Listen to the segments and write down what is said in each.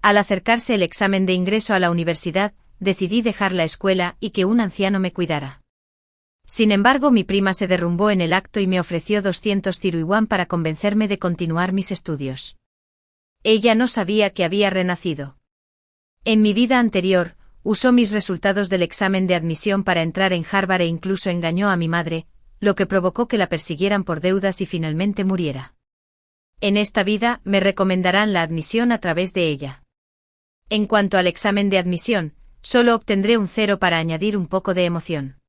Al acercarse el examen de ingreso a la universidad, decidí dejar la escuela y que un anciano me cuidara. Sin embargo, mi prima se derrumbó en el acto y me ofreció 200 Ciruiwan para convencerme de continuar mis estudios. Ella no sabía que había renacido. En mi vida anterior, usó mis resultados del examen de admisión para entrar en Harvard e incluso engañó a mi madre, lo que provocó que la persiguieran por deudas y finalmente muriera. En esta vida, me recomendarán la admisión a través de ella. En cuanto al examen de admisión, solo obtendré un 0 para añadir un poco de emoción.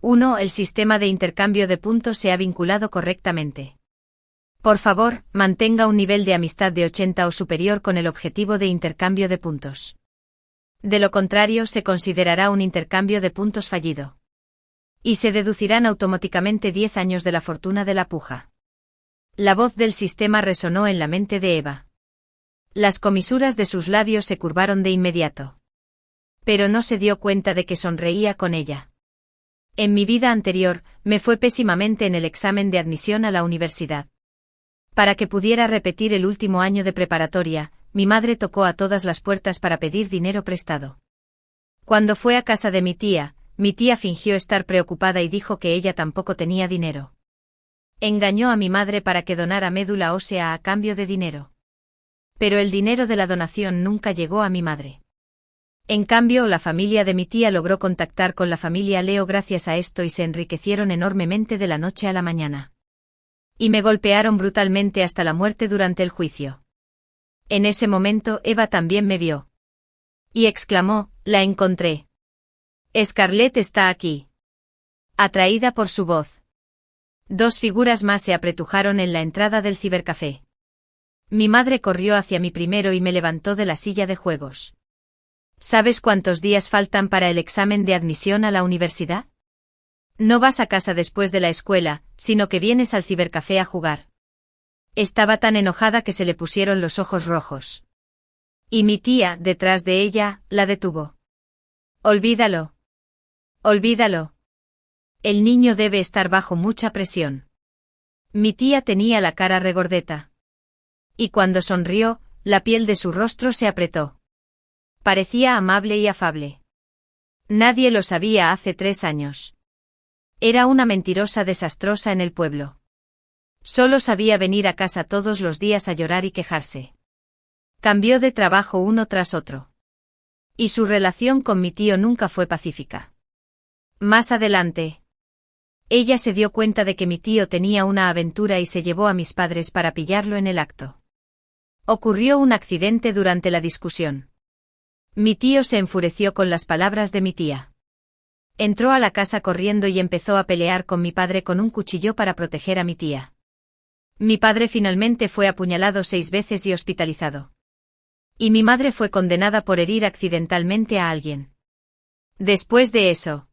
1. El sistema de intercambio de puntos se ha vinculado correctamente. Por favor, mantenga un nivel de amistad de 80 o superior con el objetivo de intercambio de puntos. De lo contrario, se considerará un intercambio de puntos fallido. Y se deducirán automáticamente 10 años de la fortuna de la puja. La voz del sistema resonó en la mente de Eva. Las comisuras de sus labios se curvaron de inmediato. Pero no se dio cuenta de que sonreía con ella. En mi vida anterior, me fue pésimamente en el examen de admisión a la universidad. Para que pudiera repetir el último año de preparatoria, mi madre tocó a todas las puertas para pedir dinero prestado. Cuando fue a casa de mi tía fingió estar preocupada y dijo que ella tampoco tenía dinero. Engañó a mi madre para que donara médula ósea a cambio de dinero. Pero el dinero de la donación nunca llegó a mi madre. En cambio, la familia de mi tía logró contactar con la familia Leo gracias a esto y se enriquecieron enormemente de la noche a la mañana. Y me golpearon brutalmente hasta la muerte durante el juicio. En ese momento Eva también me vio. Y exclamó, «La encontré. Scarlett está aquí». Atraída por su voz. 2 figuras más se apretujaron en la entrada del cibercafé. Mi madre corrió hacia mí primero y me levantó de la silla de juegos. ¿Sabes cuántos días faltan para el examen de admisión a la universidad? No vas a casa después de la escuela, sino que vienes al cibercafé a jugar. Estaba tan enojada que se le pusieron los ojos rojos. Y mi tía, detrás de ella, la detuvo. Olvídalo. Olvídalo. El niño debe estar bajo mucha presión. Mi tía tenía la cara regordeta. Y cuando sonrió, la piel de su rostro se apretó. Parecía amable y afable. Nadie lo sabía hace 3 años. Era una mentirosa desastrosa en el pueblo. Solo sabía venir a casa todos los días a llorar y quejarse. Cambió de trabajo uno tras otro. Y su relación con mi tío nunca fue pacífica. Más adelante, ella se dio cuenta de que mi tío tenía una aventura y se llevó a mis padres para pillarlo en el acto. Ocurrió un accidente durante la discusión. Mi tío se enfureció con las palabras de mi tía. Entró a la casa corriendo y empezó a pelear con mi padre con un cuchillo para proteger a mi tía. Mi padre finalmente fue apuñalado 6 veces y hospitalizado. Y mi madre fue condenada por herir accidentalmente a alguien. Después de eso,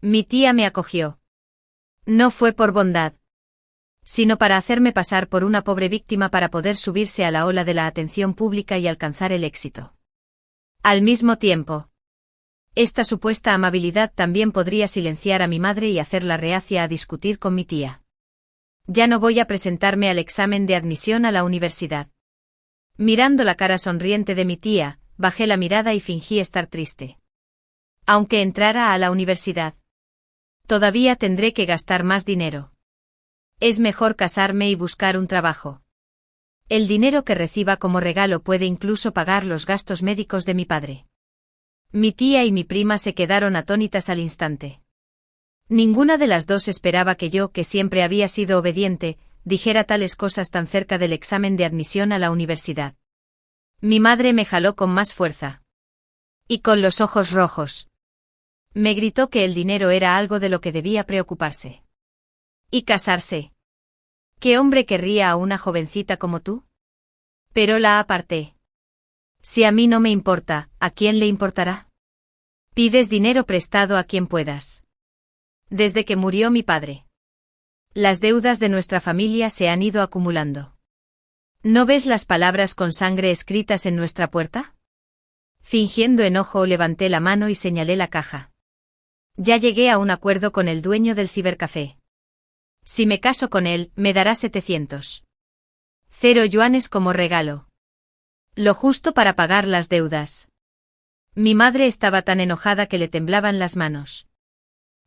mi tía me acogió. No fue por bondad, sino para hacerme pasar por una pobre víctima para poder subirse a la ola de la atención pública y alcanzar el éxito. Al mismo tiempo, esta supuesta amabilidad también podría silenciar a mi madre y hacerla reacia a discutir con mi tía. Ya no voy a presentarme al examen de admisión a la universidad. Mirando la cara sonriente de mi tía, bajé la mirada y fingí estar triste. Aunque entrara a la universidad, todavía tendré que gastar más dinero. Es mejor casarme y buscar un trabajo. El dinero que reciba como regalo puede incluso pagar los gastos médicos de mi padre. Mi tía y mi prima se quedaron atónitas al instante. Ninguna de las dos esperaba que yo, que siempre había sido obediente, dijera tales cosas tan cerca del examen de admisión a la universidad. Mi madre me jaló con más fuerza. Y con los ojos rojos. Me gritó que el dinero era algo de lo que debía preocuparse. ¿Y casarse? ¿Qué hombre querría a una jovencita como tú? Pero la aparté. Si a mí no me importa, ¿a quién le importará? Pides dinero prestado a quien puedas. Desde que murió mi padre, las deudas de nuestra familia se han ido acumulando. ¿No ves las palabras con sangre escritas en nuestra puerta? Fingiendo enojo, levanté la mano y señalé la caja. Ya llegué a un acuerdo con el dueño del cibercafé. Si me caso con él, me dará 700. 0 yuanes como regalo. Lo justo para pagar las deudas. Mi madre estaba tan enojada que le temblaban las manos.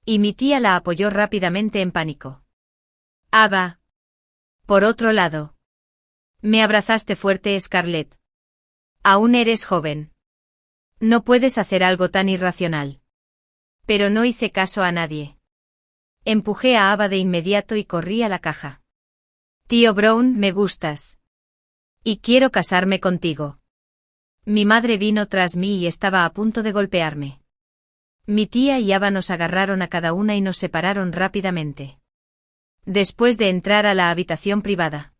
Y mi tía la apoyó rápidamente en pánico. Ava. Por otro lado. Me abrazaste fuerte, Scarlett. Aún eres joven. No puedes hacer algo tan irracional. Pero no hice caso a nadie. Empujé a Ava de inmediato y corrí a la caja. Tío Brown, me gustas. Y quiero casarme contigo. Mi madre vino tras mí y estaba a punto de golpearme. Mi tía y Ava nos agarraron a cada una y nos separaron rápidamente. Después de entrar a la habitación privada.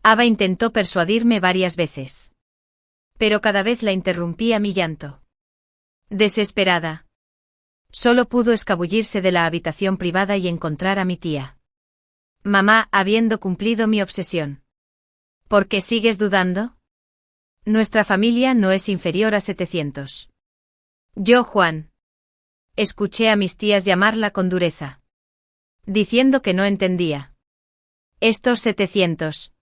Ava intentó persuadirme varias veces. Pero cada vez la interrumpía mi llanto. Desesperada. Solo pudo escabullirse de la habitación privada y encontrar a mi tía. Mamá, habiendo cumplido mi obsesión. ¿Por qué sigues dudando? Nuestra familia no es inferior a 700. Yo, Juan. Escuché a mis tías llamarla con dureza. Diciendo que no entendía. Estos 700.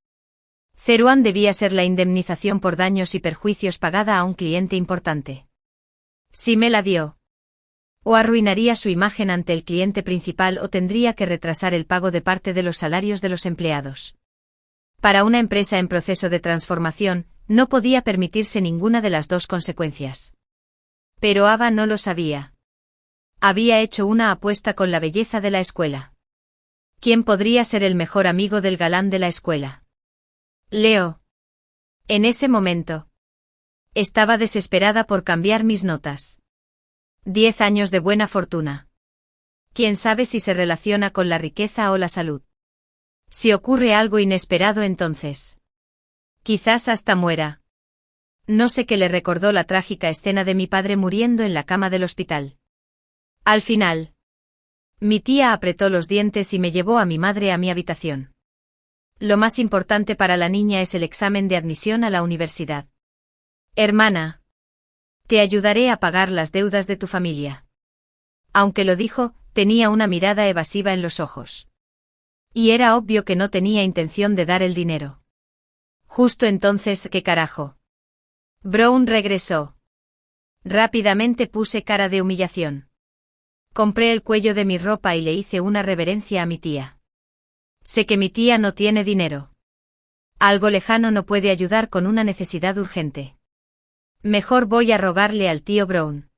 Ceruan debía ser la indemnización por daños y perjuicios pagada a un cliente importante. Si me la dio. O arruinaría su imagen ante el cliente principal o tendría que retrasar el pago de parte de los salarios de los empleados. Para una empresa en proceso de transformación, no podía permitirse ninguna de las dos consecuencias. Pero Ava no lo sabía. Había hecho una apuesta con la belleza de la escuela. ¿Quién podría ser el mejor amigo del galán de la escuela? Leo. En ese momento. Estaba desesperada por cambiar mis notas. 10 años de buena fortuna. ¿Quién sabe si se relaciona con la riqueza o la salud? Si ocurre algo inesperado entonces. Quizás hasta muera. No sé qué le recordó la trágica escena de mi padre muriendo en la cama del hospital. Al final. Mi tía apretó los dientes y me llevó a mi madre a mi habitación. Lo más importante para la niña es el examen de admisión a la universidad. Hermana. Te ayudaré a pagar las deudas de tu familia. Aunque lo dijo, tenía una mirada evasiva en los ojos. Y era obvio que no tenía intención de dar el dinero. Justo entonces, ¿qué carajo? Brown regresó. Rápidamente puse cara de humillación. Compré el cuello de mi ropa y le hice una reverencia a mi tía. Sé que mi tía no tiene dinero. Algo lejano no puede ayudar con una necesidad urgente. Mejor voy a rogarle al tío Brown.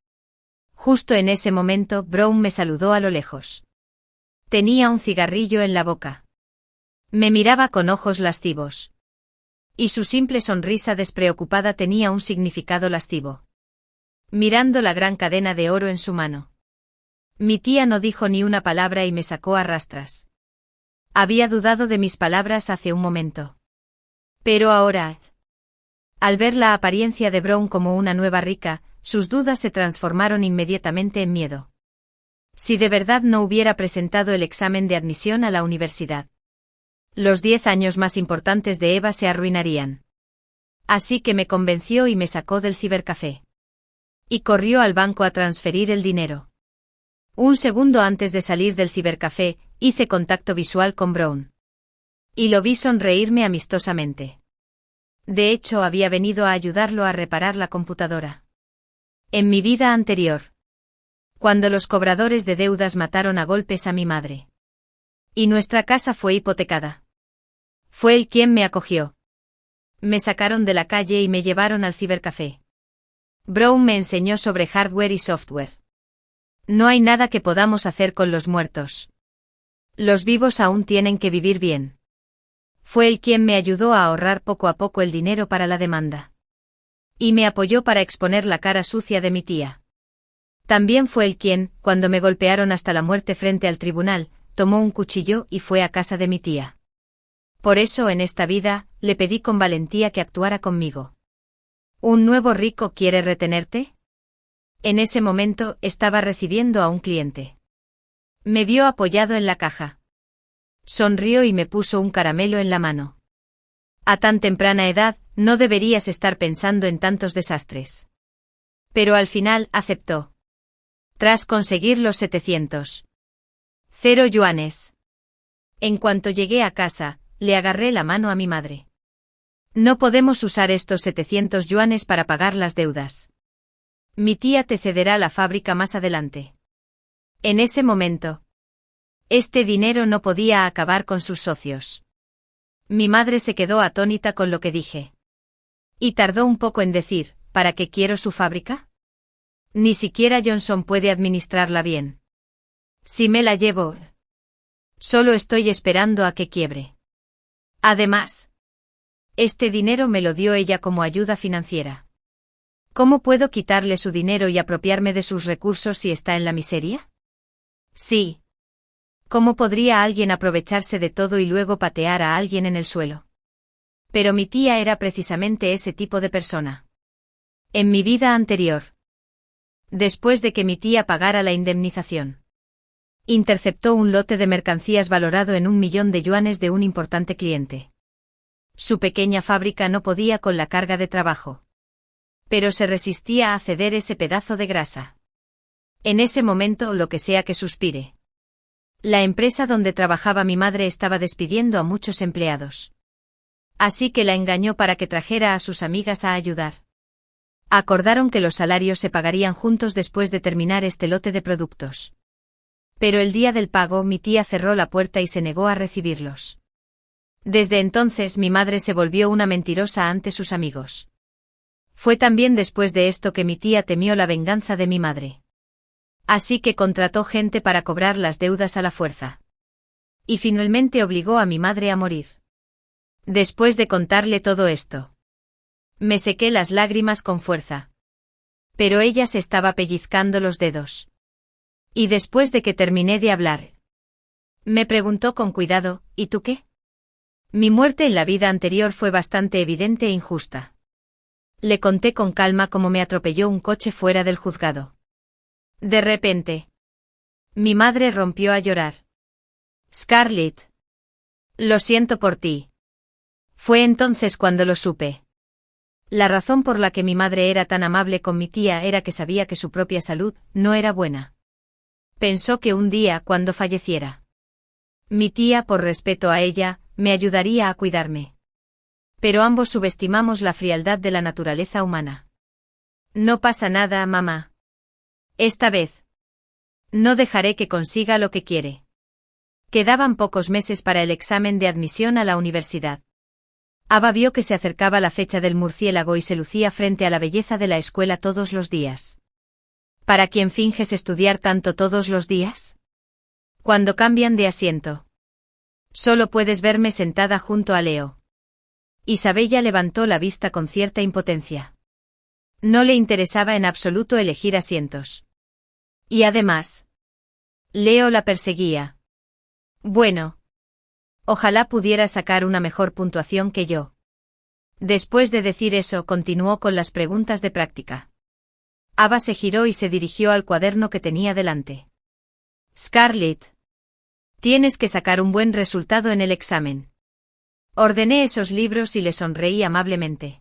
Justo en ese momento, Brown me saludó a lo lejos. Tenía un cigarrillo en la boca. Me miraba con ojos lascivos. Y su simple sonrisa despreocupada tenía un significado lascivo. Mirando la gran cadena de oro en su mano. Mi tía no dijo ni una palabra y me sacó a rastras. Había dudado de mis palabras hace un momento. Pero ahora, al ver la apariencia de Brown como una nueva rica, sus dudas se transformaron inmediatamente en miedo. Si de verdad no hubiera presentado el examen de admisión a la universidad. Los 10 años más importantes de Eva se arruinarían. Así que me convenció y me sacó del cibercafé. Y corrió al banco a transferir el dinero. Un segundo antes de salir del cibercafé, hice contacto visual con Brown. Y lo vi sonreírme amistosamente. De hecho, había venido a ayudarlo a reparar la computadora. En mi vida anterior. Cuando los cobradores de deudas mataron a golpes a mi madre. Y nuestra casa fue hipotecada. Fue él quien me acogió. Me sacaron de la calle y me llevaron al cibercafé. Brown me enseñó sobre hardware y software. No hay nada que podamos hacer con los muertos. Los vivos aún tienen que vivir bien. Fue él quien me ayudó a ahorrar poco a poco el dinero para la demanda. Y me apoyó para exponer la cara sucia de mi tía. También fue él quien, cuando me golpearon hasta la muerte frente al tribunal, tomó un cuchillo y fue a casa de mi tía. Por eso en esta vida, le pedí con valentía que actuara conmigo. ¿Un nuevo rico quiere retenerte? En ese momento, estaba recibiendo a un cliente. Me vio apoyado en la caja. Sonrió y me puso un caramelo en la mano. A tan temprana edad, no deberías estar pensando en tantos desastres. Pero al final, aceptó. Tras conseguir los 700. 0 yuanes. En cuanto llegué a casa, le agarré la mano a mi madre. No podemos usar estos 700 yuanes para pagar las deudas. Mi tía te cederá la fábrica más adelante. En ese momento, este dinero no podía acabar con sus socios. Mi madre se quedó atónita con lo que dije. Y tardó un poco en decir, ¿para qué quiero su fábrica? Ni siquiera Johnson puede administrarla bien. Si me la llevo, solo estoy esperando a que quiebre. Además, este dinero me lo dio ella como ayuda financiera. ¿Cómo puedo quitarle su dinero y apropiarme de sus recursos si está en la miseria? Sí. ¿Cómo podría alguien aprovecharse de todo y luego patear a alguien en el suelo? Pero mi tía era precisamente ese tipo de persona. En mi vida anterior, después de que mi tía pagara la indemnización, interceptó un lote de mercancías valorado en 1.000.000 de yuanes de un importante cliente. Su pequeña fábrica no podía con la carga de trabajo, pero se resistía a ceder ese pedazo de grasa. En ese momento, lo que sea que suspire. La empresa donde trabajaba mi madre estaba despidiendo a muchos empleados. Así que la engañó para que trajera a sus amigas a ayudar. Acordaron que los salarios se pagarían juntos después de terminar este lote de productos. Pero el día del pago mi tía cerró la puerta y se negó a recibirlos. Desde entonces mi madre se volvió una mentirosa ante sus amigos. Fue también después de esto que mi tía temió la venganza de mi madre. Así que contrató gente para cobrar las deudas a la fuerza. Y finalmente obligó a mi madre a morir. Después de contarle todo esto, me sequé las lágrimas con fuerza. Pero ella se estaba pellizcando los dedos. Y después de que terminé de hablar, me preguntó con cuidado, ¿y tú qué? Mi muerte en la vida anterior fue bastante evidente e injusta. Le conté con calma cómo me atropelló un coche fuera del juzgado. De repente, mi madre rompió a llorar. Scarlett, lo siento por ti. Fue entonces cuando lo supe. La razón por la que mi madre era tan amable con mi tía era que sabía que su propia salud no era buena. Pensó que un día, cuando falleciera, mi tía, por respeto a ella, me ayudaría a cuidarme. Pero ambos subestimamos la frialdad de la naturaleza humana. No pasa nada, mamá. Esta vez, no dejaré que consiga lo que quiere. Quedaban pocos meses para el examen de admisión a la universidad. Ava vio que se acercaba la fecha del murciélago y se lucía frente a la belleza de la escuela todos los días. ¿Para quién finges estudiar tanto todos los días? Cuando cambian de asiento, solo puedes verme sentada junto a Leo. Isabella levantó la vista con cierta impotencia. No le interesaba en absoluto elegir asientos. Y además, Leo la perseguía. Bueno, ojalá pudiera sacar una mejor puntuación que yo. Después de decir eso, continuó con las preguntas de práctica. Ava se giró y se dirigió al cuaderno que tenía delante. Scarlett, tienes que sacar un buen resultado en el examen. Ordené esos libros y le sonreí amablemente.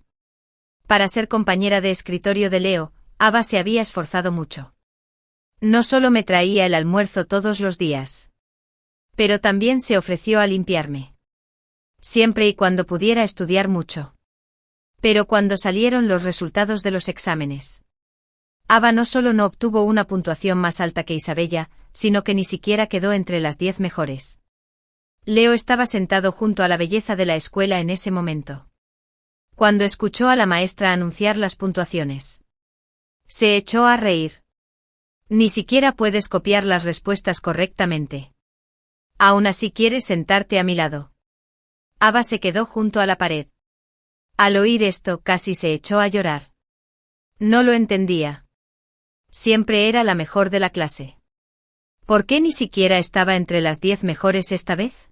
Para ser compañera de escritorio de Leo, Ava se había esforzado mucho. No solo me traía el almuerzo todos los días, pero también se ofreció a limpiarme. Siempre y cuando pudiera estudiar mucho. Pero cuando salieron los resultados de los exámenes, Ava no solo no obtuvo una puntuación más alta que Isabella, sino que ni siquiera quedó entre las 10 mejores. Leo estaba sentado junto a la belleza de la escuela en ese momento. Cuando escuchó a la maestra anunciar las puntuaciones, se echó a reír. Ni siquiera puedes copiar las respuestas correctamente. Aún así quieres sentarte a mi lado. Ava se quedó junto a la pared. Al oír esto, casi se echó a llorar. No lo entendía. Siempre era la mejor de la clase. ¿Por qué ni siquiera estaba entre las 10 mejores esta vez?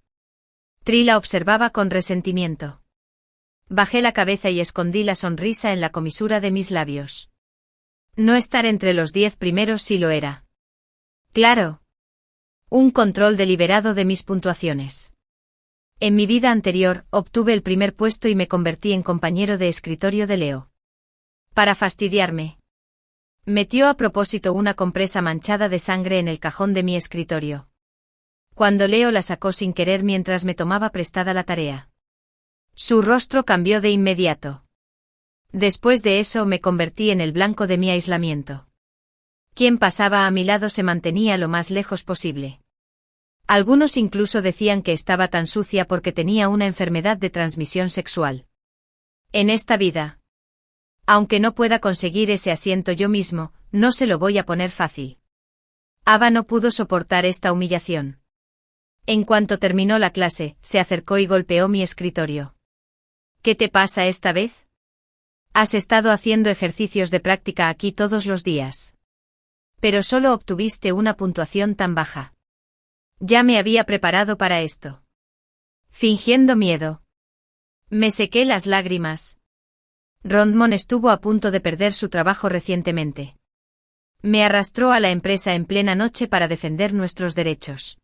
Tri la observaba con resentimiento. Bajé la cabeza y escondí la sonrisa en la comisura de mis labios. No estar entre los 10 primeros sí lo era. Claro. Un control deliberado de mis puntuaciones. En mi vida anterior, obtuve el primer puesto y me convertí en compañero de escritorio de Leo. Para fastidiarme, metió a propósito una compresa manchada de sangre en el cajón de mi escritorio. Cuando Leo la sacó sin querer mientras me tomaba prestada la tarea, Su rostro cambió de inmediato. Después de eso me convertí en el blanco de mi aislamiento. Quien pasaba a mi lado se mantenía lo más lejos posible. Algunos incluso decían que estaba tan sucia porque tenía una enfermedad de transmisión sexual. En esta vida, aunque no pueda conseguir ese asiento yo mismo, no se lo voy a poner fácil. Ava no pudo soportar esta humillación. En cuanto terminó la clase, se acercó y golpeó mi escritorio. ¿Qué te pasa esta vez? Has estado haciendo ejercicios de práctica aquí todos los días. Pero solo obtuviste una puntuación tan baja. Ya me había preparado para esto. Fingiendo miedo. Me sequé las lágrimas. Rondmon estuvo a punto de perder su trabajo recientemente. Me arrastró a la empresa en plena noche para defender nuestros derechos.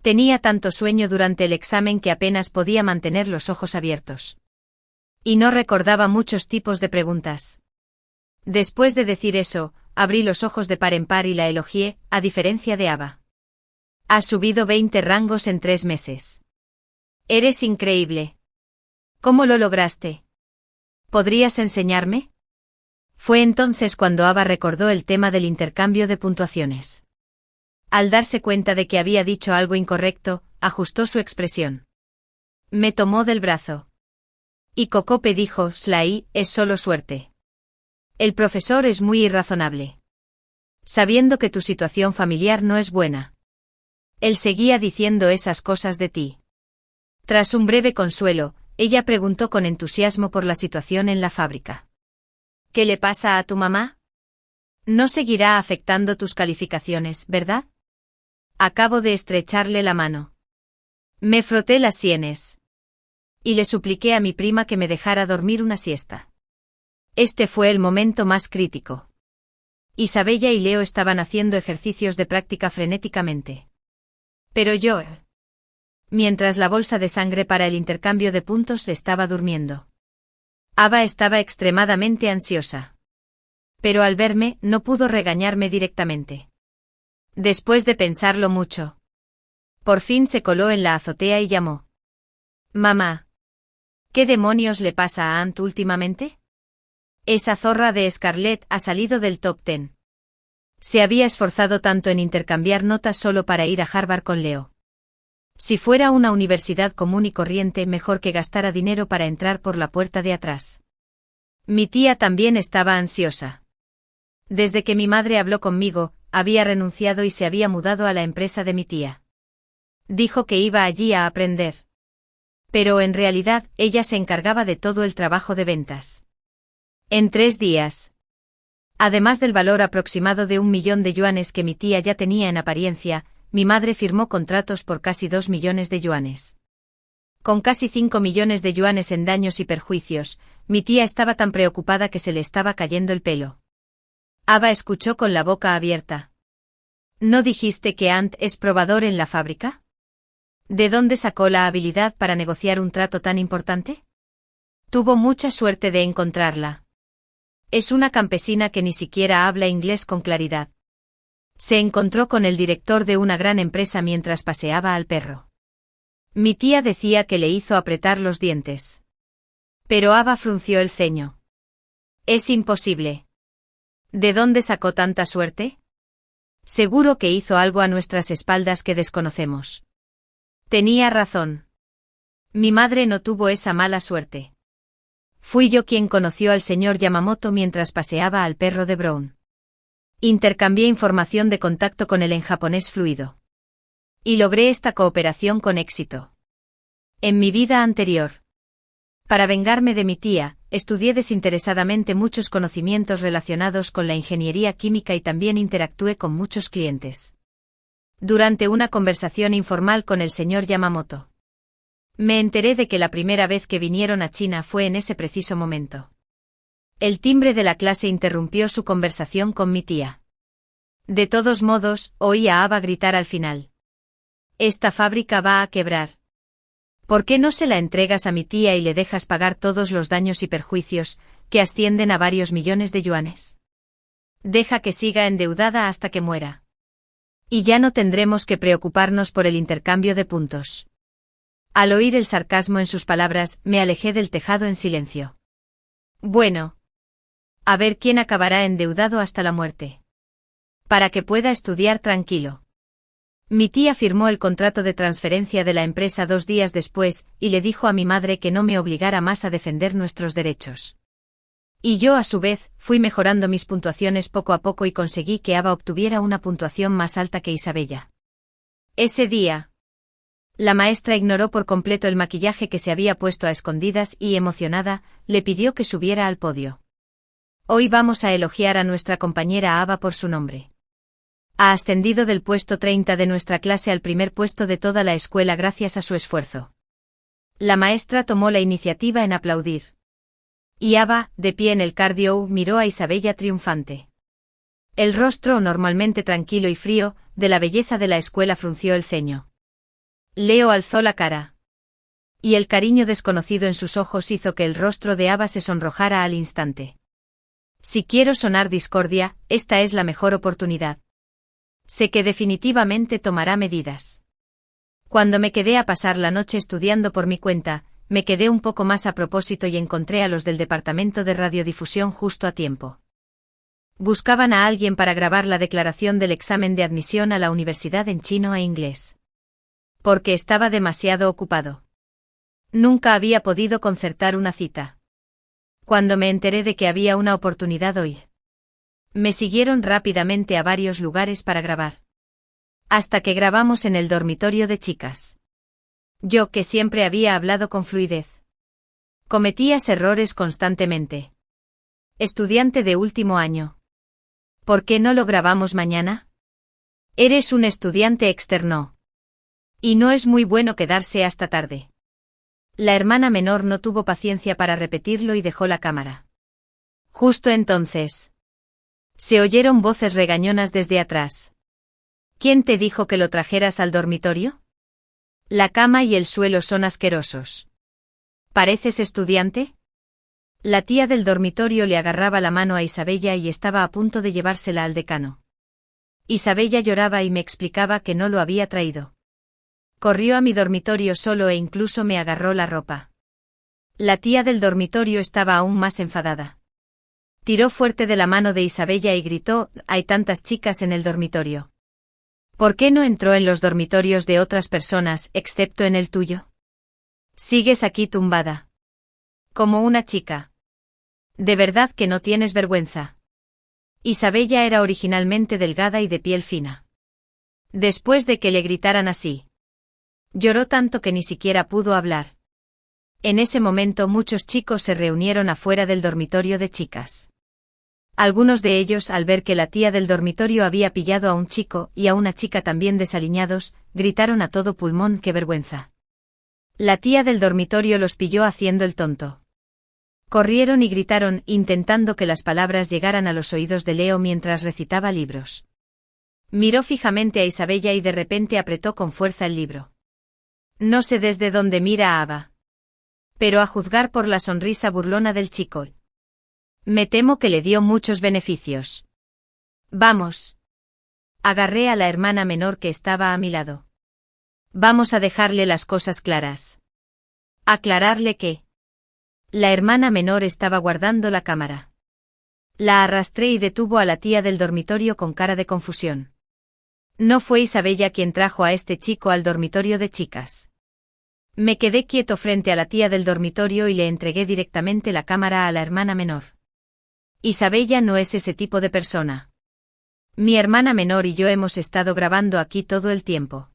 Tenía tanto sueño durante el examen que apenas podía mantener los ojos abiertos. Y no recordaba muchos tipos de preguntas. Después de decir eso, abrí los ojos de par en par y la elogié, a diferencia de Ava. Has subido 20 rangos en 3 meses. Eres increíble. ¿Cómo lo lograste? ¿Podrías enseñarme? Fue entonces cuando Ava recordó el tema del intercambio de puntuaciones. Al darse cuenta de que había dicho algo incorrecto, ajustó su expresión. Me tomó del brazo. Y Cocope dijo, Sly, es solo suerte. El profesor es muy irrazonable. Sabiendo que tu situación familiar no es buena. Él seguía diciendo esas cosas de ti. Tras un breve consuelo, ella preguntó con entusiasmo por la situación en la fábrica. ¿Qué le pasa a tu mamá? No seguirá afectando tus calificaciones, ¿verdad? Acabo de estrecharle la mano. Me froté las sienes. Y le supliqué a mi prima que me dejara dormir una siesta. Este fue el momento más crítico. Isabella y Leo estaban haciendo ejercicios de práctica frenéticamente. Pero yo, mientras la bolsa de sangre para el intercambio de puntos estaba durmiendo. Ava estaba extremadamente ansiosa. Pero al verme, no pudo regañarme directamente. Después de pensarlo mucho. Por fin se coló en la azotea y llamó. Mamá. ¿Qué demonios le pasa a Ant últimamente? Esa zorra de Scarlett ha salido del top 10. Se había esforzado tanto en intercambiar notas solo para ir a Harvard con Leo. Si fuera una universidad común y corriente, mejor que gastara dinero para entrar por la puerta de atrás. Mi tía también estaba ansiosa. Desde que mi madre habló conmigo, había renunciado y se había mudado a la empresa de mi tía. Dijo que iba allí a aprender. Pero en realidad, ella se encargaba de todo el trabajo de ventas. En 3 días. Además del valor aproximado de 1 millón de yuanes que mi tía ya tenía en apariencia, mi madre firmó contratos por casi 2 millones de yuanes. Con casi 5 millones de yuanes en daños y perjuicios, mi tía estaba tan preocupada que se le estaba cayendo el pelo. Ava escuchó con la boca abierta. ¿No dijiste que Ant es probador en la fábrica? ¿De dónde sacó la habilidad para negociar un trato tan importante? Tuvo mucha suerte de encontrarla. Es una campesina que ni siquiera habla inglés con claridad. Se encontró con el director de una gran empresa mientras paseaba al perro. Mi tía decía que le hizo apretar los dientes. Pero Ava frunció el ceño. Es imposible. ¿De dónde sacó tanta suerte? Seguro que hizo algo a nuestras espaldas que desconocemos. Tenía razón. Mi madre no tuvo esa mala suerte. Fui yo quien conoció al señor Yamamoto mientras paseaba al perro de Brown. Intercambié información de contacto con él en japonés fluido. Y logré esta cooperación con éxito. En mi vida anterior. Para vengarme de mi tía, estudié desinteresadamente muchos conocimientos relacionados con la ingeniería química y también interactué con muchos clientes. Durante una conversación informal con el señor Yamamoto. Me enteré de que la primera vez que vinieron a China fue en ese preciso momento. El timbre de la clase interrumpió su conversación con mi tía. De todos modos, oí a Ava gritar al final. Esta fábrica va a quebrar. ¿Por qué no se la entregas a mi tía y le dejas pagar todos los daños y perjuicios, que ascienden a varios millones de yuanes? Deja que siga endeudada hasta que muera. Y ya no tendremos que preocuparnos por el intercambio de puntos. Al oír el sarcasmo en sus palabras, me alejé del tejado en silencio. Bueno. A ver quién acabará endeudado hasta la muerte. Para que pueda estudiar tranquilo. Mi tía firmó el contrato de transferencia de la empresa 2 días después, y le dijo a mi madre que no me obligara más a defender nuestros derechos. Y yo a su vez, fui mejorando mis puntuaciones poco a poco y conseguí que Ava obtuviera una puntuación más alta que Isabella. Ese día, la maestra ignoró por completo el maquillaje que se había puesto a escondidas y, emocionada, le pidió que subiera al podio. Hoy vamos a elogiar a nuestra compañera Ava por su nombre. Ha ascendido del puesto 30 de nuestra clase al primer puesto de toda la escuela gracias a su esfuerzo. La maestra tomó la iniciativa en aplaudir. Y Ava, de pie en el cardio, miró a Isabella triunfante. El rostro, normalmente tranquilo y frío, de la belleza de la escuela frunció el ceño. Leo alzó la cara. Y el cariño desconocido en sus ojos hizo que el rostro de Ava se sonrojara al instante. Si quiero sonar discordia, esta es la mejor oportunidad. Sé que definitivamente tomará medidas. Cuando me quedé a pasar la noche estudiando por mi cuenta, me quedé un poco más a propósito y encontré a los del departamento de radiodifusión justo a tiempo. Buscaban a alguien para grabar la declaración del examen de admisión a la universidad en chino e inglés. Porque estaba demasiado ocupado. Nunca había podido concertar una cita. Cuando me enteré de que había una oportunidad hoy, me siguieron rápidamente a varios lugares para grabar. Hasta que grabamos en el dormitorio de chicas. Yo, que siempre había hablado con fluidez, cometías errores constantemente. Estudiante de último año. ¿Por qué no lo grabamos mañana? Eres un estudiante externo. Y no es muy bueno quedarse hasta tarde. La hermana menor no tuvo paciencia para repetirlo y dejó la cámara. Justo entonces, se oyeron voces regañonas desde atrás. ¿Quién te dijo que lo trajeras al dormitorio? La cama y el suelo son asquerosos. ¿Pareces estudiante? La tía del dormitorio le agarraba la mano a Isabella y estaba a punto de llevársela al decano. Isabella lloraba y me explicaba que no lo había traído. Corrió a mi dormitorio solo e incluso me agarró la ropa. La tía del dormitorio estaba aún más enfadada. Tiró fuerte de la mano de Isabella y gritó: «Hay tantas chicas en el dormitorio. ¿Por qué no entró en los dormitorios de otras personas, excepto en el tuyo? Sigues aquí tumbada. Como una chica. ¿De verdad que no tienes vergüenza?» Isabella era originalmente delgada y de piel fina. Después de que le gritaran así, lloró tanto que ni siquiera pudo hablar. En ese momento muchos chicos se reunieron afuera del dormitorio de chicas. Algunos de ellos, al ver que la tía del dormitorio había pillado a un chico y a una chica también desaliñados, gritaron a todo pulmón: «¡Qué vergüenza!». La tía del dormitorio los pilló haciendo el tonto. Corrieron y gritaron, intentando que las palabras llegaran a los oídos de Leo mientras recitaba libros. Miró fijamente a Isabella y de repente apretó con fuerza el libro. No sé desde dónde mira a Ava, pero a juzgar por la sonrisa burlona del chico, me temo que le dio muchos beneficios. Vamos. Agarré a la hermana menor que estaba a mi lado. Vamos a dejarle las cosas claras. ¿Aclararle qué? La hermana menor estaba guardando la cámara. La arrastré y detuvo a la tía del dormitorio con cara de confusión. No fue Isabella quien trajo a este chico al dormitorio de chicas. Me quedé quieto frente a la tía del dormitorio y le entregué directamente la cámara a la hermana menor. Isabella no es ese tipo de persona. Mi hermana menor y yo hemos estado grabando aquí todo el tiempo.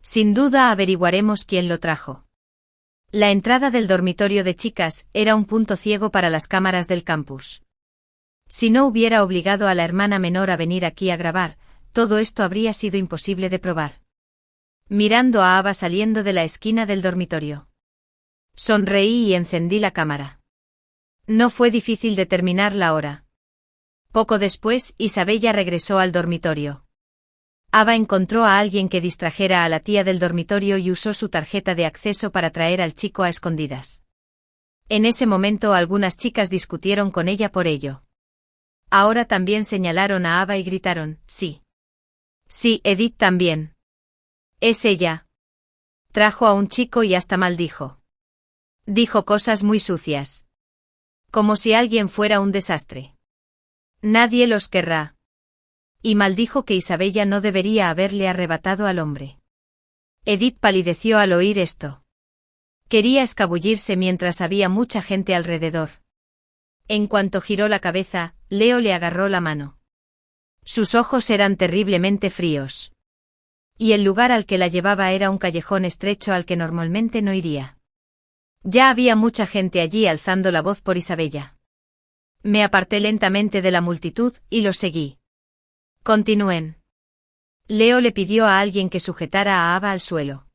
Sin duda averiguaremos quién lo trajo. La entrada del dormitorio de chicas era un punto ciego para las cámaras del campus. Si no hubiera obligado a la hermana menor a venir aquí a grabar, todo esto habría sido imposible de probar. Mirando a Ava saliendo de la esquina del dormitorio, sonreí y encendí la cámara. No fue difícil determinar la hora. Poco después, Isabella regresó al dormitorio. Ava encontró a alguien que distrajera a la tía del dormitorio y usó su tarjeta de acceso para traer al chico a escondidas. En ese momento algunas chicas discutieron con ella por ello. Ahora también señalaron a Ava y gritaron: «Sí. Sí, Edith también. Es ella». Trajo a un chico y hasta maldijo. Dijo cosas muy sucias. Como si alguien fuera un desastre. Nadie los querrá. Y maldijo que Isabella no debería haberle arrebatado al hombre. Edith palideció al oír esto. Quería escabullirse mientras había mucha gente alrededor. En cuanto giró la cabeza, Leo le agarró la mano. Sus ojos eran terriblemente fríos. Y el lugar al que la llevaba era un callejón estrecho al que normalmente no iría. Ya había mucha gente allí alzando la voz por Isabella. Me aparté lentamente de la multitud y los seguí. Continúen. Leo le pidió a alguien que sujetara a Ava al suelo.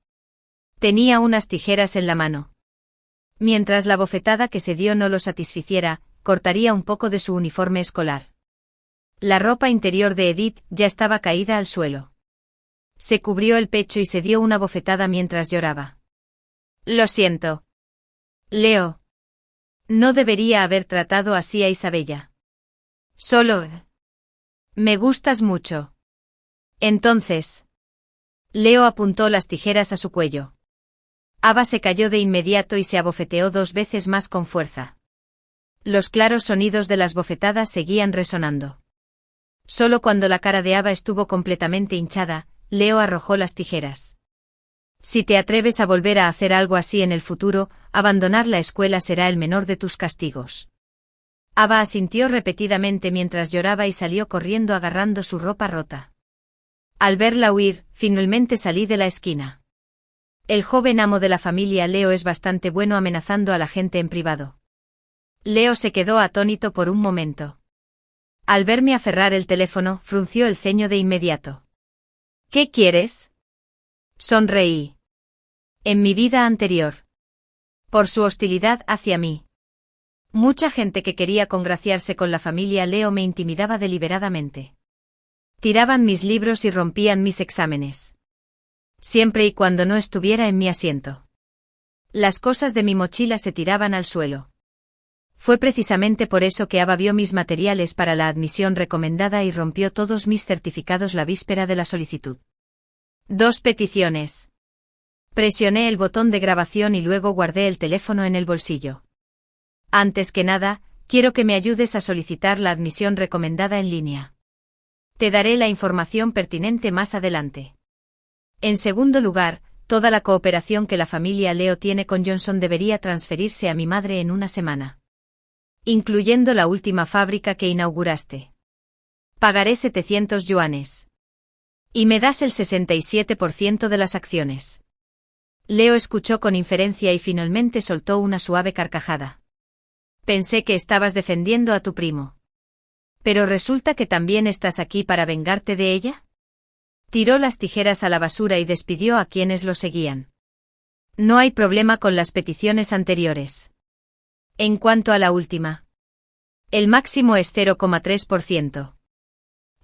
Tenía unas tijeras en la mano. Mientras la bofetada que se dio no lo satisficiera, cortaría un poco de su uniforme escolar. La ropa interior de Edith ya estaba caída al suelo. Se cubrió el pecho y se dio una bofetada mientras lloraba. Lo siento. Leo. No debería haber tratado así a Isabella. Solo... Me gustas mucho. Entonces... Leo apuntó las tijeras a su cuello. Ava se cayó de inmediato y se abofeteó 2 veces más con fuerza. Los claros sonidos de las bofetadas seguían resonando. Solo cuando la cara de Ava estuvo completamente hinchada, Leo arrojó las tijeras. Si te atreves a volver a hacer algo así en el futuro, abandonar la escuela será el menor de tus castigos. Ava asintió repetidamente mientras lloraba y salió corriendo agarrando su ropa rota. Al verla huir, finalmente salí de la esquina. El joven amo de la familia Leo es bastante bueno amenazando a la gente en privado. Leo se quedó atónito por un momento. Al verme aferrar el teléfono, frunció el ceño de inmediato. ¿Qué quieres? Sonreí. En mi vida anterior. Por su hostilidad hacia mí. Mucha gente que quería congraciarse con la familia Leo me intimidaba deliberadamente. Tiraban mis libros y rompían mis exámenes. Siempre y cuando no estuviera en mi asiento. Las cosas de mi mochila se tiraban al suelo. Fue precisamente por eso que Ava vio mis materiales para la admisión recomendada y rompió todos mis certificados la víspera de la solicitud. 2 peticiones. Presioné el botón de grabación y luego guardé el teléfono en el bolsillo. Antes que nada, quiero que me ayudes a solicitar la admisión recomendada en línea. Te daré la información pertinente más adelante. En segundo lugar, toda la cooperación que la familia Leo tiene con Johnson debería transferirse a mi madre en una semana. Incluyendo la última fábrica que inauguraste. Pagaré 700 yuanes. Y me das el 67% de las acciones. Leo escuchó con inferencia y finalmente soltó una suave carcajada. Pensé que estabas defendiendo a tu primo. ¿Pero resulta que también estás aquí para vengarte de ella? Tiró las tijeras a la basura y despidió a quienes lo seguían. No hay problema con las peticiones anteriores. En cuanto a la última. El máximo es 0,3%.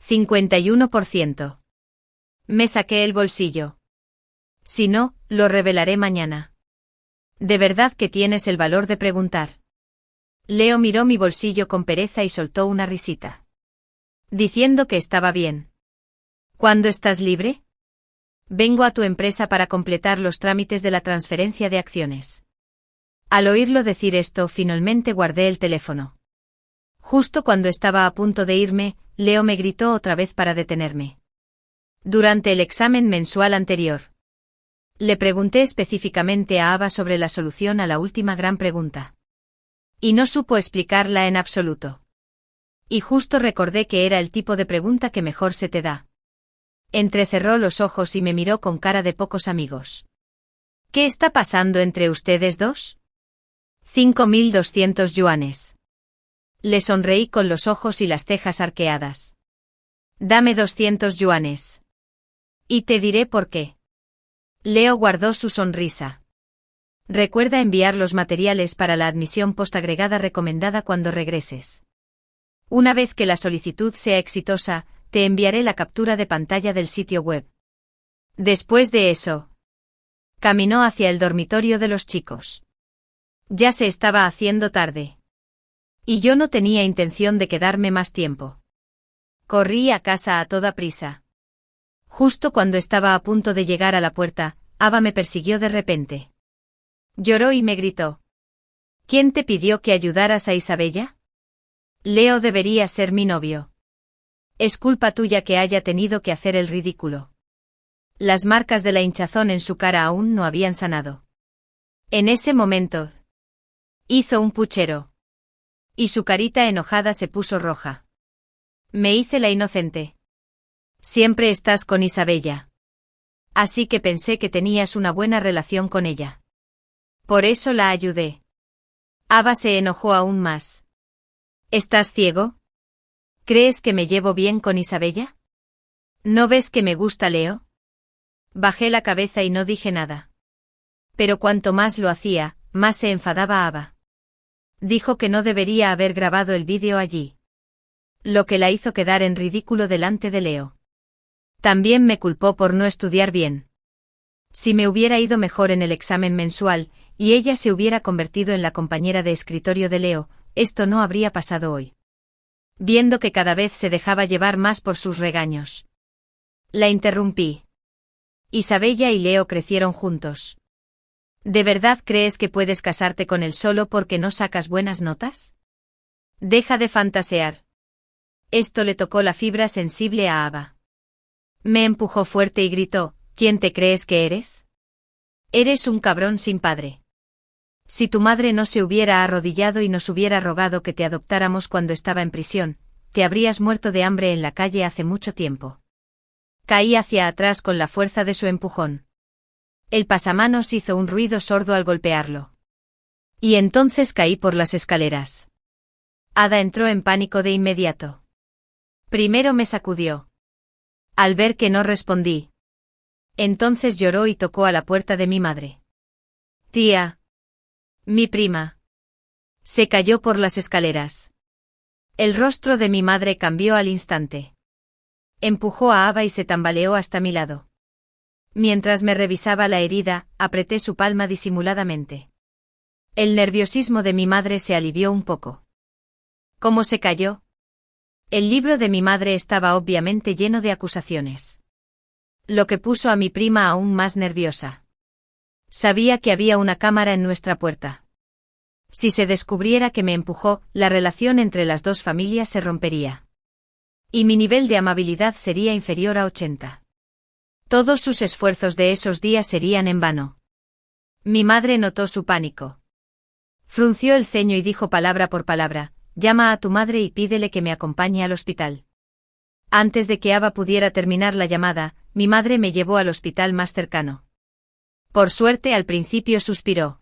51%. Me saqué el bolsillo. Si no, lo revelaré mañana. ¿De verdad que tienes el valor de preguntar? Leo miró mi bolsillo con pereza y soltó una risita. Diciendo que estaba bien. ¿Cuándo estás libre? Vengo a tu empresa para completar los trámites de la transferencia de acciones. Al oírlo decir esto, finalmente guardé el teléfono. Justo cuando estaba a punto de irme, Leo me gritó otra vez para detenerme. Durante el examen mensual anterior. Le pregunté específicamente a Ava sobre la solución a la última gran pregunta. Y no supo explicarla en absoluto. Y justo recordé que era el tipo de pregunta que mejor se te da. Entrecerró los ojos y me miró con cara de pocos amigos. ¿Qué está pasando entre ustedes dos? 5.200 yuanes. Le sonreí con los ojos y las cejas arqueadas. Dame 200 yuanes. Y te diré por qué. Leo guardó su sonrisa. Recuerda enviar los materiales para la admisión postagregada recomendada cuando regreses. Una vez que la solicitud sea exitosa, te enviaré la captura de pantalla del sitio web. Después de eso, caminó hacia el dormitorio de los chicos. Ya se estaba haciendo tarde. Y yo no tenía intención de quedarme más tiempo. Corrí a casa a toda prisa. Justo cuando estaba a punto de llegar a la puerta, Ava me persiguió de repente. Lloró y me gritó. ¿Quién te pidió que ayudaras a Isabella? Leo debería ser mi novio. Es culpa tuya que haya tenido que hacer el ridículo. Las marcas de la hinchazón en su cara aún no habían sanado. En ese momento, hizo un puchero. Y su carita enojada se puso roja. Me hice la inocente. Siempre estás con Isabella. Así que pensé que tenías una buena relación con ella. Por eso la ayudé. Ava se enojó aún más. ¿Estás ciego? ¿Crees que me llevo bien con Isabella? ¿No ves que me gusta Leo? Bajé la cabeza y no dije nada. Pero cuanto más lo hacía, más se enfadaba Ava. Dijo que no debería haber grabado el vídeo allí. Lo que la hizo quedar en ridículo delante de Leo. También me culpó por no estudiar bien. Si me hubiera ido mejor en el examen mensual, y ella se hubiera convertido en la compañera de escritorio de Leo, esto no habría pasado hoy. Viendo que cada vez se dejaba llevar más por sus regaños. La interrumpí. Isabella y Leo crecieron juntos. ¿De verdad crees que puedes casarte con él solo porque no sacas buenas notas? Deja de fantasear. Esto le tocó la fibra sensible a Ava. Me empujó fuerte y gritó, ¿quién te crees que eres? Eres un cabrón sin padre. Si tu madre no se hubiera arrodillado y nos hubiera rogado que te adoptáramos cuando estaba en prisión, te habrías muerto de hambre en la calle hace mucho tiempo. Caí hacia atrás con la fuerza de su empujón. El pasamanos hizo un ruido sordo al golpearlo. Y entonces caí por las escaleras. Ada entró en pánico de inmediato. Primero me sacudió. Al ver que no respondí. Entonces lloró y tocó a la puerta de mi madre. Tía. Mi prima. Se cayó por las escaleras. El rostro de mi madre cambió al instante. Empujó a Ava y se tambaleó hasta mi lado. Mientras me revisaba la herida, apreté su palma disimuladamente. El nerviosismo de mi madre se alivió un poco. ¿Cómo se cayó? El libro de mi madre estaba obviamente lleno de acusaciones. Lo que puso a mi prima aún más nerviosa. Sabía que había una cámara en nuestra puerta. Si se descubriera que me empujó, la relación entre las dos familias se rompería. Y mi nivel de amabilidad sería inferior a 80. Todos sus esfuerzos de esos días serían en vano. Mi madre notó su pánico. Frunció el ceño y dijo palabra por palabra, llama a tu madre y pídele que me acompañe al hospital. Antes de que Ava pudiera terminar la llamada, mi madre me llevó al hospital más cercano. Por suerte al principio suspiró.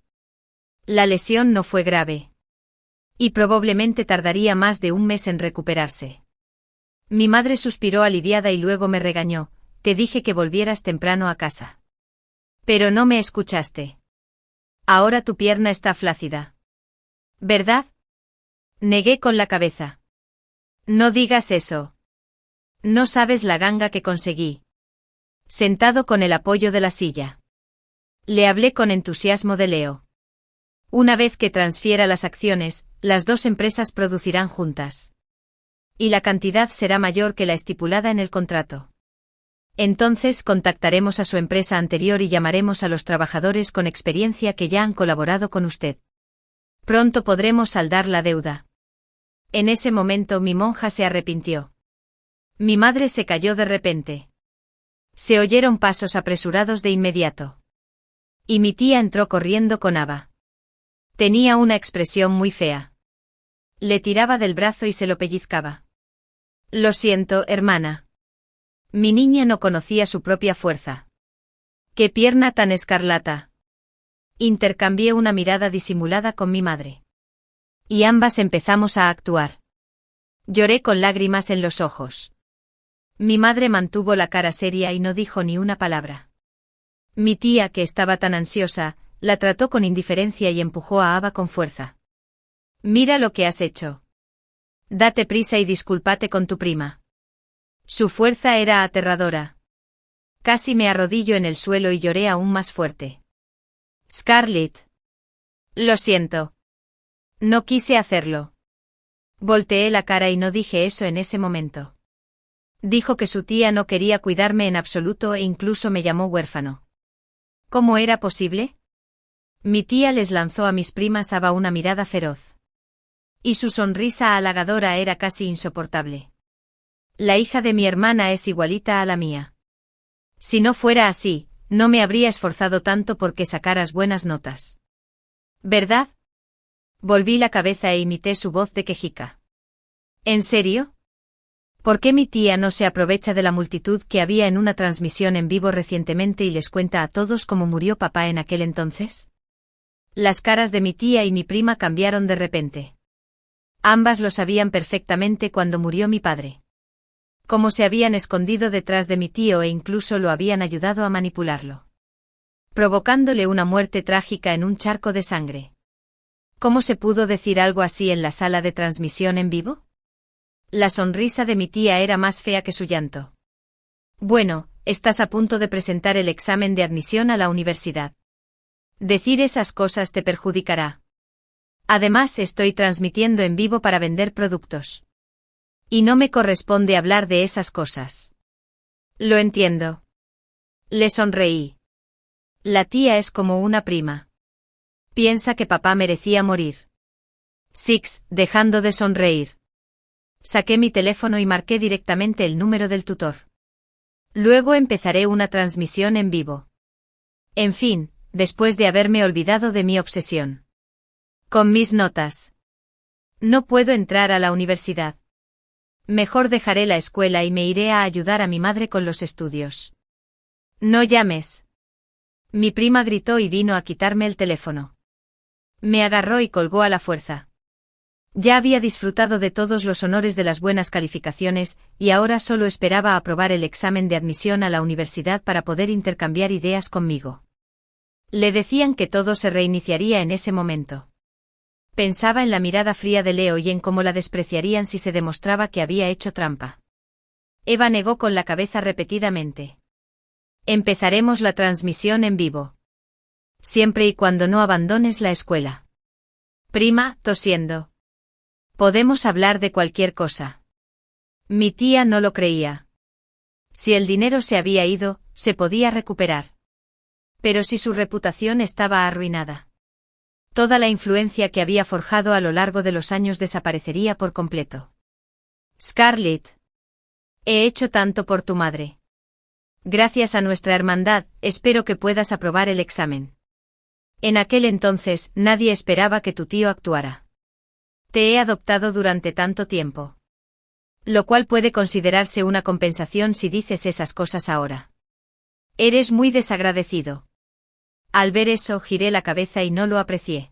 La lesión no fue grave. Y probablemente tardaría más de un mes en recuperarse. Mi madre suspiró aliviada y luego me regañó, te dije que volvieras temprano a casa. Pero no me escuchaste. Ahora tu pierna está flácida. ¿Verdad? Negué con la cabeza. No digas eso. No sabes la ganga que conseguí. Sentado con el apoyo de la silla. Le hablé con entusiasmo de Leo. Una vez que transfiera las acciones, las dos empresas producirán juntas. Y la cantidad será mayor que la estipulada en el contrato. Entonces contactaremos a su empresa anterior y llamaremos a los trabajadores con experiencia que ya han colaborado con usted. Pronto podremos saldar la deuda. En ese momento mi monja se arrepintió. Mi madre se cayó de repente. Se oyeron pasos apresurados de inmediato. Y mi tía entró corriendo con Ava. Tenía una expresión muy fea. Le tiraba del brazo y se lo pellizcaba. Lo siento, hermana. Mi niña no conocía su propia fuerza. ¡Qué pierna tan escarlata! Intercambié una mirada disimulada con mi madre. Y ambas empezamos a actuar. Lloré con lágrimas en los ojos. Mi madre mantuvo la cara seria y no dijo ni una palabra. Mi tía, que estaba tan ansiosa, la trató con indiferencia y empujó a Ava con fuerza. Mira lo que has hecho. Date prisa y discúlpate con tu prima. Su fuerza era aterradora. Casi me arrodillo en el suelo y lloré aún más fuerte. Scarlett. Lo siento. No quise hacerlo. Volteé la cara y no dije eso en ese momento. Dijo que su tía no quería cuidarme en absoluto e incluso me llamó huérfano. ¿Cómo era posible? Mi tía les lanzó a mis primas Ava una mirada feroz. Y su sonrisa halagadora era casi insoportable. La hija de mi hermana es igualita a la mía. Si no fuera así, no me habría esforzado tanto porque sacaras buenas notas. ¿Verdad? Volví la cabeza e imité su voz de quejica. ¿En serio? ¿Por qué mi tía no se aprovecha de la multitud que había en una transmisión en vivo recientemente y les cuenta a todos cómo murió papá en aquel entonces? Las caras de mi tía y mi prima cambiaron de repente. Ambas lo sabían perfectamente cuando murió mi padre. Cómo se habían escondido detrás de mi tío e incluso lo habían ayudado a manipularlo, provocándole una muerte trágica en un charco de sangre. ¿Cómo se pudo decir algo así en la sala de transmisión en vivo? La sonrisa de mi tía era más fea que su llanto. Bueno, estás a punto de presentar el examen de admisión a la universidad. Decir esas cosas te perjudicará. Además, estoy transmitiendo en vivo para vender productos. Y no me corresponde hablar de esas cosas. Lo entiendo. Le sonreí. La tía es como una prima. Piensa que papá merecía morir. Six, dejando de sonreír. Saqué mi teléfono y marqué directamente el número del tutor. Luego empezaré una transmisión en vivo. En fin, después de haberme olvidado de mi obsesión con mis notas. No puedo entrar a la universidad. Mejor dejaré la escuela y me iré a ayudar a mi madre con los estudios. No llames. Mi prima gritó y vino a quitarme el teléfono. Me agarró y colgó a la fuerza. Ya había disfrutado de todos los honores de las buenas calificaciones, y ahora solo esperaba aprobar el examen de admisión a la universidad para poder intercambiar ideas conmigo. Le decían que todo se reiniciaría en ese momento. Pensaba en la mirada fría de Leo y en cómo la despreciarían si se demostraba que había hecho trampa. Eva negó con la cabeza repetidamente. Empezaremos la transmisión en vivo. Siempre y cuando no abandones la escuela. Prima, tosiendo. Podemos hablar de cualquier cosa. Mi tía no lo creía. Si el dinero se había ido, se podía recuperar. Pero si su reputación estaba arruinada, toda la influencia que había forjado a lo largo de los años desaparecería por completo. Scarlett. He hecho tanto por tu madre. Gracias a nuestra hermandad, espero que puedas aprobar el examen. En aquel entonces, nadie esperaba que tu tío actuara. Te he adoptado durante tanto tiempo. Lo cual puede considerarse una compensación si dices esas cosas ahora. Eres muy desagradecido. Al ver eso giré la cabeza y no lo aprecié.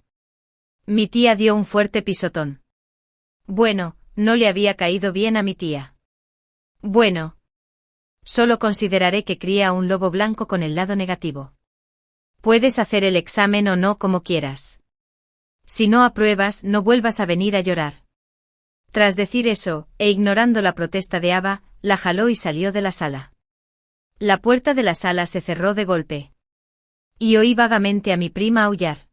Mi tía dio un fuerte pisotón. Bueno, no le había caído bien a mi tía. Bueno. Solo consideraré que cría un lobo blanco con el lado negativo. Puedes hacer el examen o no como quieras. Si no apruebas, no vuelvas a venir a llorar. Tras decir eso, e ignorando la protesta de Ava, la jaló y salió de la sala. La puerta de la sala se cerró de golpe. Y oí vagamente a mi prima aullar.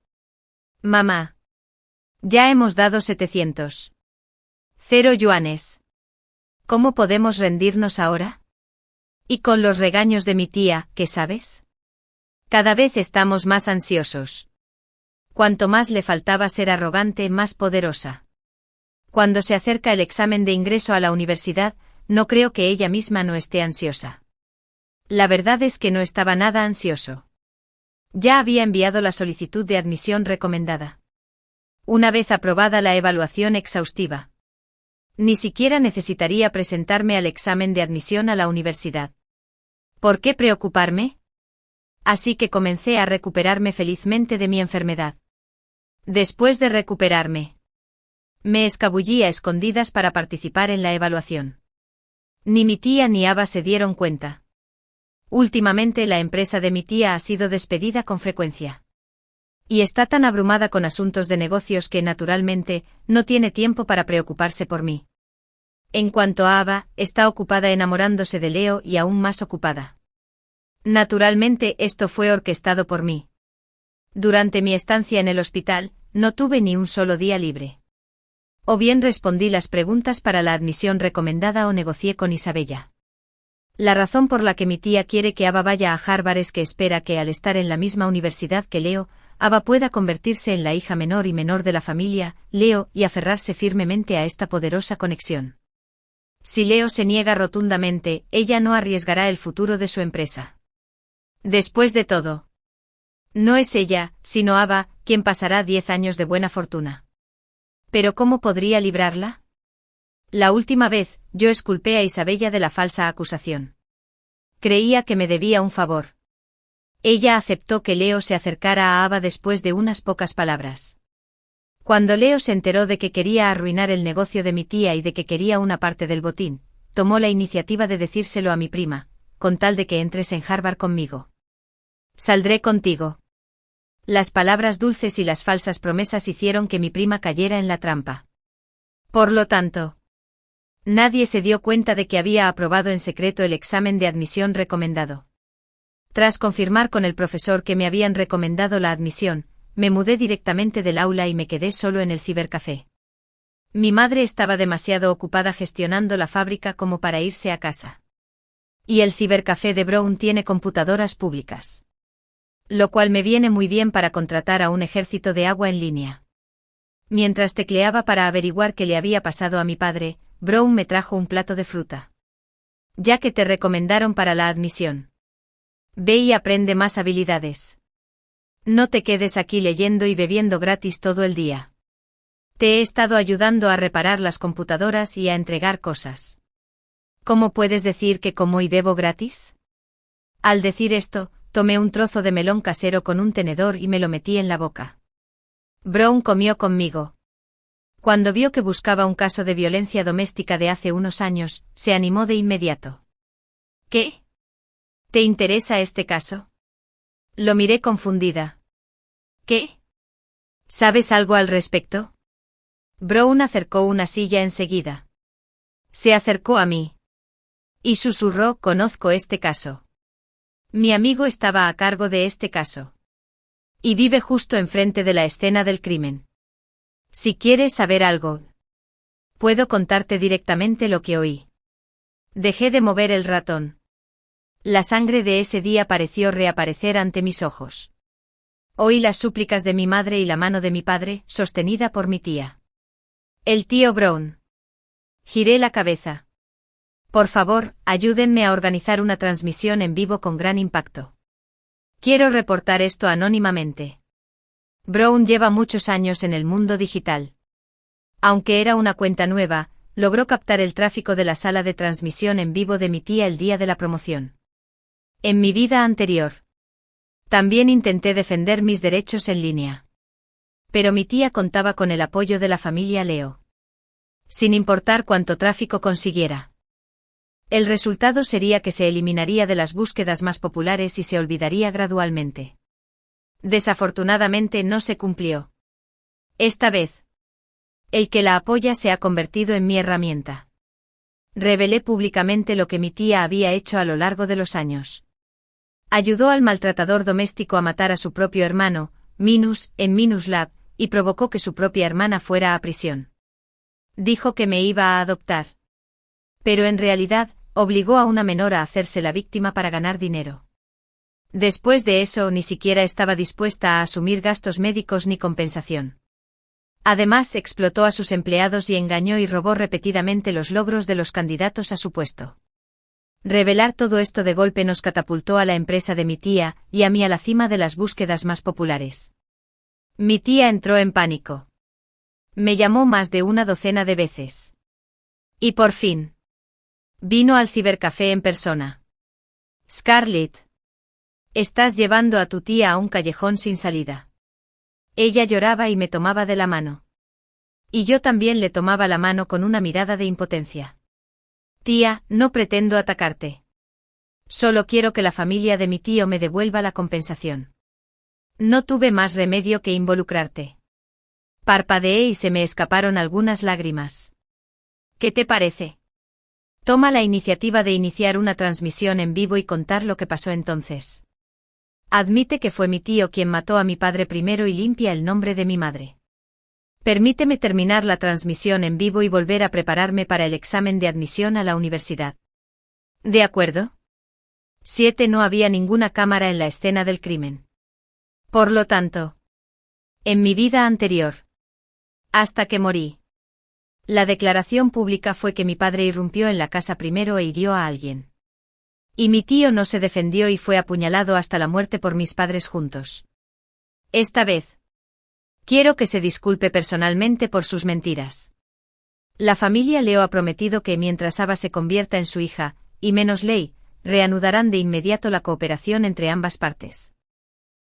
Mamá. Ya hemos dado 700. 0 yuanes. ¿Cómo podemos rendirnos ahora? Y con los regaños de mi tía, ¿qué sabes? Cada vez estamos más ansiosos. Cuanto más le faltaba ser arrogante, más poderosa. Cuando se acerca el examen de ingreso a la universidad, no creo que ella misma no esté ansiosa. La verdad es que no estaba nada ansioso. Ya había enviado la solicitud de admisión recomendada. Una vez aprobada la evaluación exhaustiva, ni siquiera necesitaría presentarme al examen de admisión a la universidad. ¿Por qué preocuparme? Así que comencé a recuperarme felizmente de mi enfermedad. Después de recuperarme, me escabullí a escondidas para participar en la evaluación. Ni mi tía ni Ava se dieron cuenta. Últimamente la empresa de mi tía ha sido despedida con frecuencia. Y está tan abrumada con asuntos de negocios que, naturalmente, no tiene tiempo para preocuparse por mí. En cuanto a Ava, está ocupada enamorándose de Leo y aún más ocupada. Naturalmente esto fue orquestado por mí. Durante mi estancia en el hospital, no tuve ni un solo día libre. O bien respondí las preguntas para la admisión recomendada o negocié con Isabella. La razón por la que mi tía quiere que Ava vaya a Harvard es que espera que al estar en la misma universidad que Leo, Ava pueda convertirse en la hija menor y menor de la familia, Leo, y aferrarse firmemente a esta poderosa conexión. Si Leo se niega rotundamente, ella no arriesgará el futuro de su empresa. Después de todo, no es ella, sino Ava, quien pasará 10 años de buena fortuna. ¿Pero cómo podría librarla? La última vez, yo exculpé a Isabella de la falsa acusación. Creía que me debía un favor. Ella aceptó que Leo se acercara a Ava después de unas pocas palabras. Cuando Leo se enteró de que quería arruinar el negocio de mi tía y de que quería una parte del botín, tomó la iniciativa de decírselo a mi prima, con tal de que entres en Harvard conmigo. Saldré contigo. Las palabras dulces y las falsas promesas hicieron que mi prima cayera en la trampa. Por lo tanto, nadie se dio cuenta de que había aprobado en secreto el examen de admisión recomendado. Tras confirmar con el profesor que me habían recomendado la admisión, me mudé directamente del aula y me quedé solo en el cibercafé. Mi madre estaba demasiado ocupada gestionando la fábrica como para irse a casa. Y el cibercafé de Brown tiene computadoras públicas. Lo cual me viene muy bien para contratar a un ejército de agua en línea. Mientras tecleaba para averiguar qué le había pasado a mi padre, Brown me trajo un plato de fruta. Ya que te recomendaron para la admisión. Ve y aprende más habilidades. No te quedes aquí leyendo y bebiendo gratis todo el día. Te he estado ayudando a reparar las computadoras y a entregar cosas. ¿Cómo puedes decir que como y bebo gratis? Al decir esto, tomé un trozo de melón casero con un tenedor y me lo metí en la boca. Brown comió conmigo. Cuando vio que buscaba un caso de violencia doméstica de hace unos años, se animó de inmediato. ¿Qué? ¿Te interesa este caso? Lo miré confundida. ¿Qué? ¿Sabes algo al respecto? Brown acercó una silla enseguida. Se acercó a mí. Y susurró: conozco este caso. Mi amigo estaba a cargo de este caso. Y vive justo enfrente de la escena del crimen. Si quieres saber algo, puedo contarte directamente lo que oí. Dejé de mover el ratón. La sangre de ese día pareció reaparecer ante mis ojos. Oí las súplicas de mi madre y la mano de mi padre, sostenida por mi tía. El tío Brown. Giré la cabeza. Por favor, ayúdenme a organizar una transmisión en vivo con gran impacto. Quiero reportar esto anónimamente. Brown lleva muchos años en el mundo digital. Aunque era una cuenta nueva, logró captar el tráfico de la sala de transmisión en vivo de mi tía el día de la promoción. En mi vida anterior, también intenté defender mis derechos en línea. Pero mi tía contaba con el apoyo de la familia Leo. Sin importar cuánto tráfico consiguiera. El resultado sería que se eliminaría de las búsquedas más populares y se olvidaría gradualmente. Desafortunadamente no se cumplió. Esta vez, el que la apoya se ha convertido en mi herramienta. Revelé públicamente lo que mi tía había hecho a lo largo de los años. Ayudó al maltratador doméstico a matar a su propio hermano, Minus, en Minus Lab, y provocó que su propia hermana fuera a prisión. Dijo que me iba a adoptar. Pero en realidad, obligó a una menor a hacerse la víctima para ganar dinero. Después de eso, ni siquiera estaba dispuesta a asumir gastos médicos ni compensación. Además, explotó a sus empleados y engañó y robó repetidamente los logros de los candidatos a su puesto. Revelar todo esto de golpe nos catapultó a la empresa de mi tía, y a mí a la cima de las búsquedas más populares. Mi tía entró en pánico. Me llamó más de una docena de veces. Y por fin, vino al cibercafé en persona. Scarlett, estás llevando a tu tía a un callejón sin salida. Ella lloraba y me tomaba de la mano. Y yo también le tomaba la mano con una mirada de impotencia. Tía, no pretendo atacarte. Solo quiero que la familia de mi tío me devuelva la compensación. No tuve más remedio que involucrarte. Parpadeé y se me escaparon algunas lágrimas. ¿Qué te parece? Toma la iniciativa de iniciar una transmisión en vivo y contar lo que pasó entonces. Admite que fue mi tío quien mató a mi padre primero y limpia el nombre de mi madre. Permíteme terminar la transmisión en vivo y volver a prepararme para el examen de admisión a la universidad. De acuerdo. 7. No había ninguna cámara en la escena del crimen. Por lo tanto, en mi vida anterior, hasta que morí. La declaración pública fue que mi padre irrumpió en la casa primero e hirió a alguien. Y mi tío no se defendió y fue apuñalado hasta la muerte por mis padres juntos. Esta vez, quiero que se disculpe personalmente por sus mentiras. La familia Leo ha prometido que mientras Ava se convierta en su hija, y menos Ley, reanudarán de inmediato la cooperación entre ambas partes.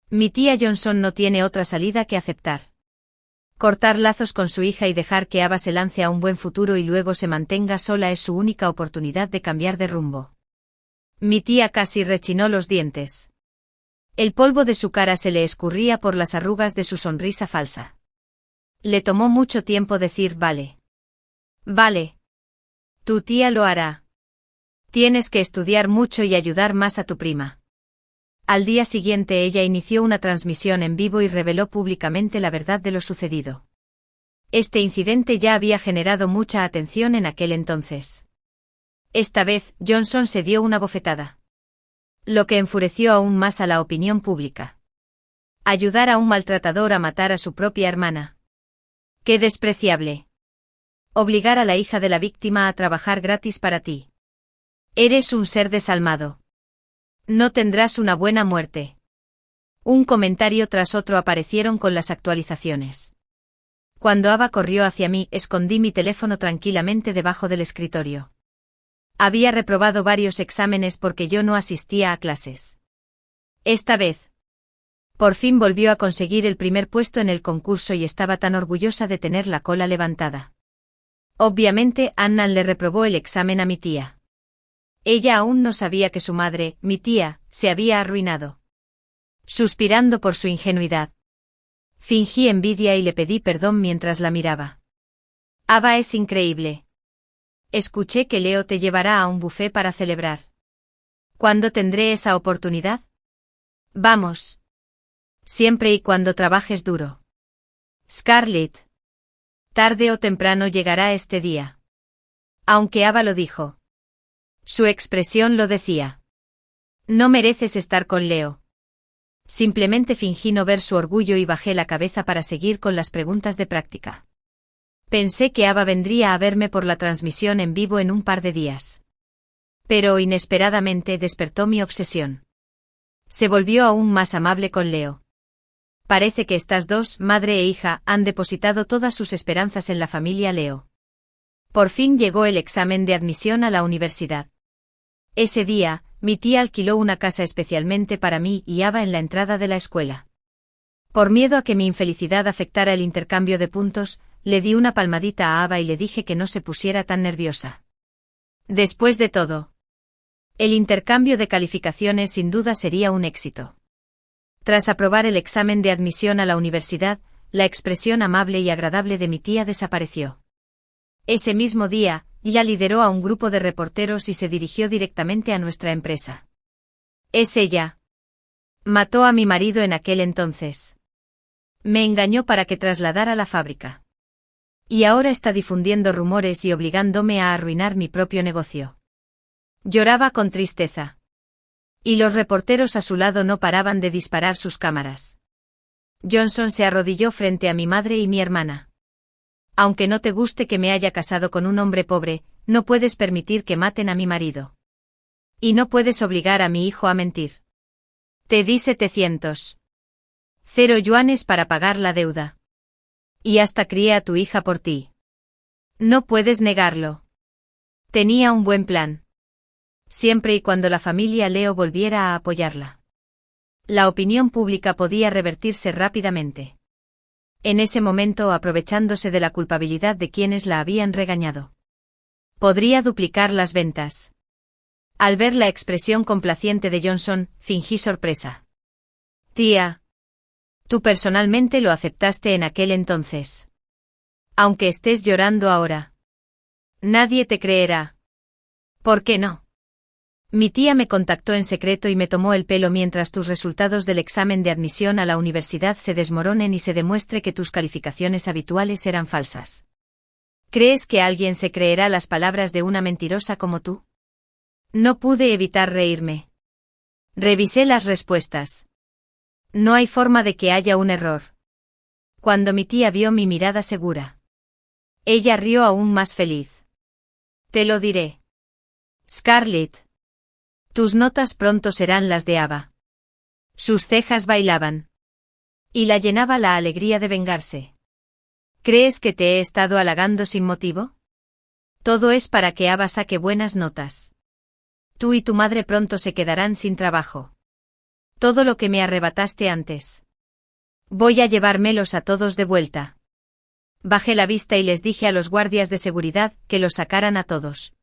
Mi tía Johnson no tiene otra salida que aceptar. Cortar lazos con su hija y dejar que Ava se lance a un buen futuro y luego se mantenga sola es su única oportunidad de cambiar de rumbo. Mi tía casi rechinó los dientes. El polvo de su cara se le escurría por las arrugas de su sonrisa falsa. Le tomó mucho tiempo decir vale. Vale. Tu tía lo hará. Tienes que estudiar mucho y ayudar más a tu prima. Al día siguiente ella inició una transmisión en vivo y reveló públicamente la verdad de lo sucedido. Este incidente ya había generado mucha atención en aquel entonces. Esta vez, Johnson se dio una bofetada. Lo que enfureció aún más a la opinión pública. Ayudar a un maltratador a matar a su propia hermana. ¡Qué despreciable! Obligar a la hija de la víctima a trabajar gratis para ti. Eres un ser desalmado. No tendrás una buena muerte. Un comentario tras otro aparecieron con las actualizaciones. Cuando Ava corrió hacia mí, escondí mi teléfono tranquilamente debajo del escritorio. Había reprobado varios exámenes porque yo no asistía a clases. Esta vez, por fin volvió a conseguir el primer puesto en el concurso y estaba tan orgullosa de tener la cola levantada. Obviamente, Annan le reprobó el examen a mi tía. Ella aún no sabía que su madre, mi tía, se había arruinado. Suspirando por su ingenuidad. Fingí envidia y le pedí perdón mientras la miraba. Ava es increíble. Escuché que Leo te llevará a un buffet para celebrar. ¿Cuándo tendré esa oportunidad? Vamos. Siempre y cuando trabajes duro. Scarlett. Tarde o temprano llegará este día. Aunque Ava lo dijo. Su expresión lo decía. No mereces estar con Leo. Simplemente fingí no ver su orgullo y bajé la cabeza para seguir con las preguntas de práctica. Pensé que Ava vendría a verme por la transmisión en vivo en un par de días. Pero inesperadamente despertó mi obsesión. Se volvió aún más amable con Leo. Parece que estas dos, madre e hija, han depositado todas sus esperanzas en la familia Leo. Por fin llegó el examen de admisión a la universidad. Ese día, mi tía alquiló una casa especialmente para mí y Ava en la entrada de la escuela. Por miedo a que mi infelicidad afectara el intercambio de puntos, le di una palmadita a Ava y le dije que no se pusiera tan nerviosa. Después de todo, el intercambio de calificaciones sin duda sería un éxito. Tras aprobar el examen de admisión a la universidad, la expresión amable y agradable de mi tía desapareció. Ese mismo día, ella lideró a un grupo de reporteros y se dirigió directamente a nuestra empresa. Es ella. Mató a mi marido en aquel entonces. Me engañó para que trasladara la fábrica. Y ahora está difundiendo rumores y obligándome a arruinar mi propio negocio. Lloraba con tristeza. Y los reporteros a su lado no paraban de disparar sus cámaras. Johnson se arrodilló frente a mi madre y mi hermana. Aunque no te guste que me haya casado con un hombre pobre, no puedes permitir que maten a mi marido. Y no puedes obligar a mi hijo a mentir. Te di 700. 0 yuanes para pagar la deuda. Y hasta crié a tu hija por ti. No puedes negarlo. Tenía un buen plan. Siempre y cuando la familia Leo volviera a apoyarla. La opinión pública podía revertirse rápidamente. En ese momento, aprovechándose de la culpabilidad de quienes la habían regañado. Podría duplicar las ventas. Al ver la expresión complaciente de Johnson, fingí sorpresa. Tía. Tú personalmente lo aceptaste en aquel entonces. Aunque estés llorando ahora. Nadie te creerá. ¿Por qué no? Mi tía me contactó en secreto y me tomó el pelo mientras tus resultados del examen de admisión a la universidad se desmoronen y se demuestre que tus calificaciones habituales eran falsas. ¿Crees que alguien se creerá las palabras de una mentirosa como tú? No pude evitar reírme. Revisé las respuestas. No hay forma de que haya un error. Cuando mi tía vio mi mirada segura, ella rió aún más feliz. Te lo diré. Scarlett. Tus notas pronto serán las de Ava. Sus cejas bailaban. Y la llenaba la alegría de vengarse. ¿Crees que te he estado halagando sin motivo? Todo es para que Ava saque buenas notas. Tú y tu madre pronto se quedarán sin trabajo. Todo lo que me arrebataste antes. Voy a llevármelos a todos de vuelta. Bajé la vista y les dije a los guardias de seguridad que los sacaran a todos.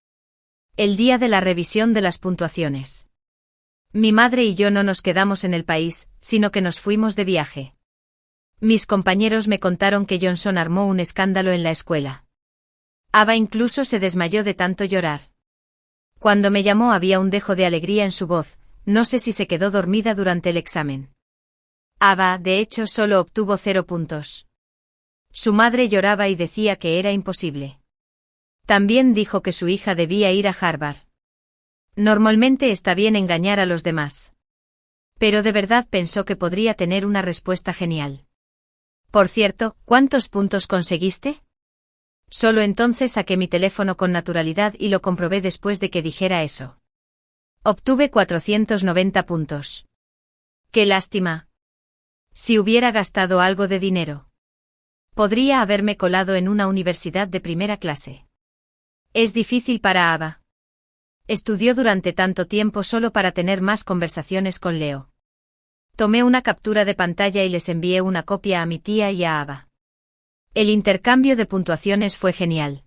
El día de la revisión de las puntuaciones. Mi madre y yo no nos quedamos en el país, sino que nos fuimos de viaje. Mis compañeros me contaron que Johnson armó un escándalo en la escuela. Ava incluso se desmayó de tanto llorar. Cuando me llamó había un dejo de alegría en su voz, no sé si se quedó dormida durante el examen. Ava, de hecho, solo obtuvo 0 puntos. Su madre lloraba y decía que era imposible. También dijo que su hija debía ir a Harvard. Normalmente está bien engañar a los demás. Pero de verdad pensó que podría tener una respuesta genial. Por cierto, ¿cuántos puntos conseguiste? Solo entonces saqué mi teléfono con naturalidad y lo comprobé después de que dijera eso. Obtuve 490 puntos. ¡Qué lástima! Si hubiera gastado algo de dinero. Podría haberme colado en una universidad de primera clase. Es difícil para Ava. Estudió durante tanto tiempo solo para tener más conversaciones con Leo. Tomé una captura de pantalla y les envié una copia a mi tía y a Ava. El intercambio de puntuaciones fue genial.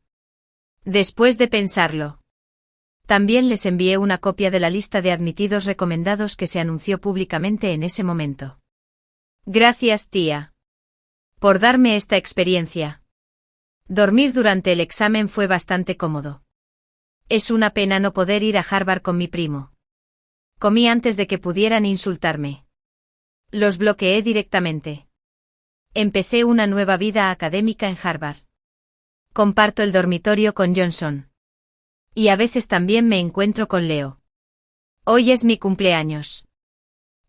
Después de pensarlo, también les envié una copia de la lista de admitidos recomendados que se anunció públicamente en ese momento. Gracias, tía, por darme esta experiencia. Dormir durante el examen fue bastante cómodo. Es una pena no poder ir a Harvard con mi primo. Comí antes de que pudieran insultarme. Los bloqueé directamente. Empecé una nueva vida académica en Harvard. Comparto el dormitorio con Johnson. Y a veces también me encuentro con Leo. Hoy es mi cumpleaños.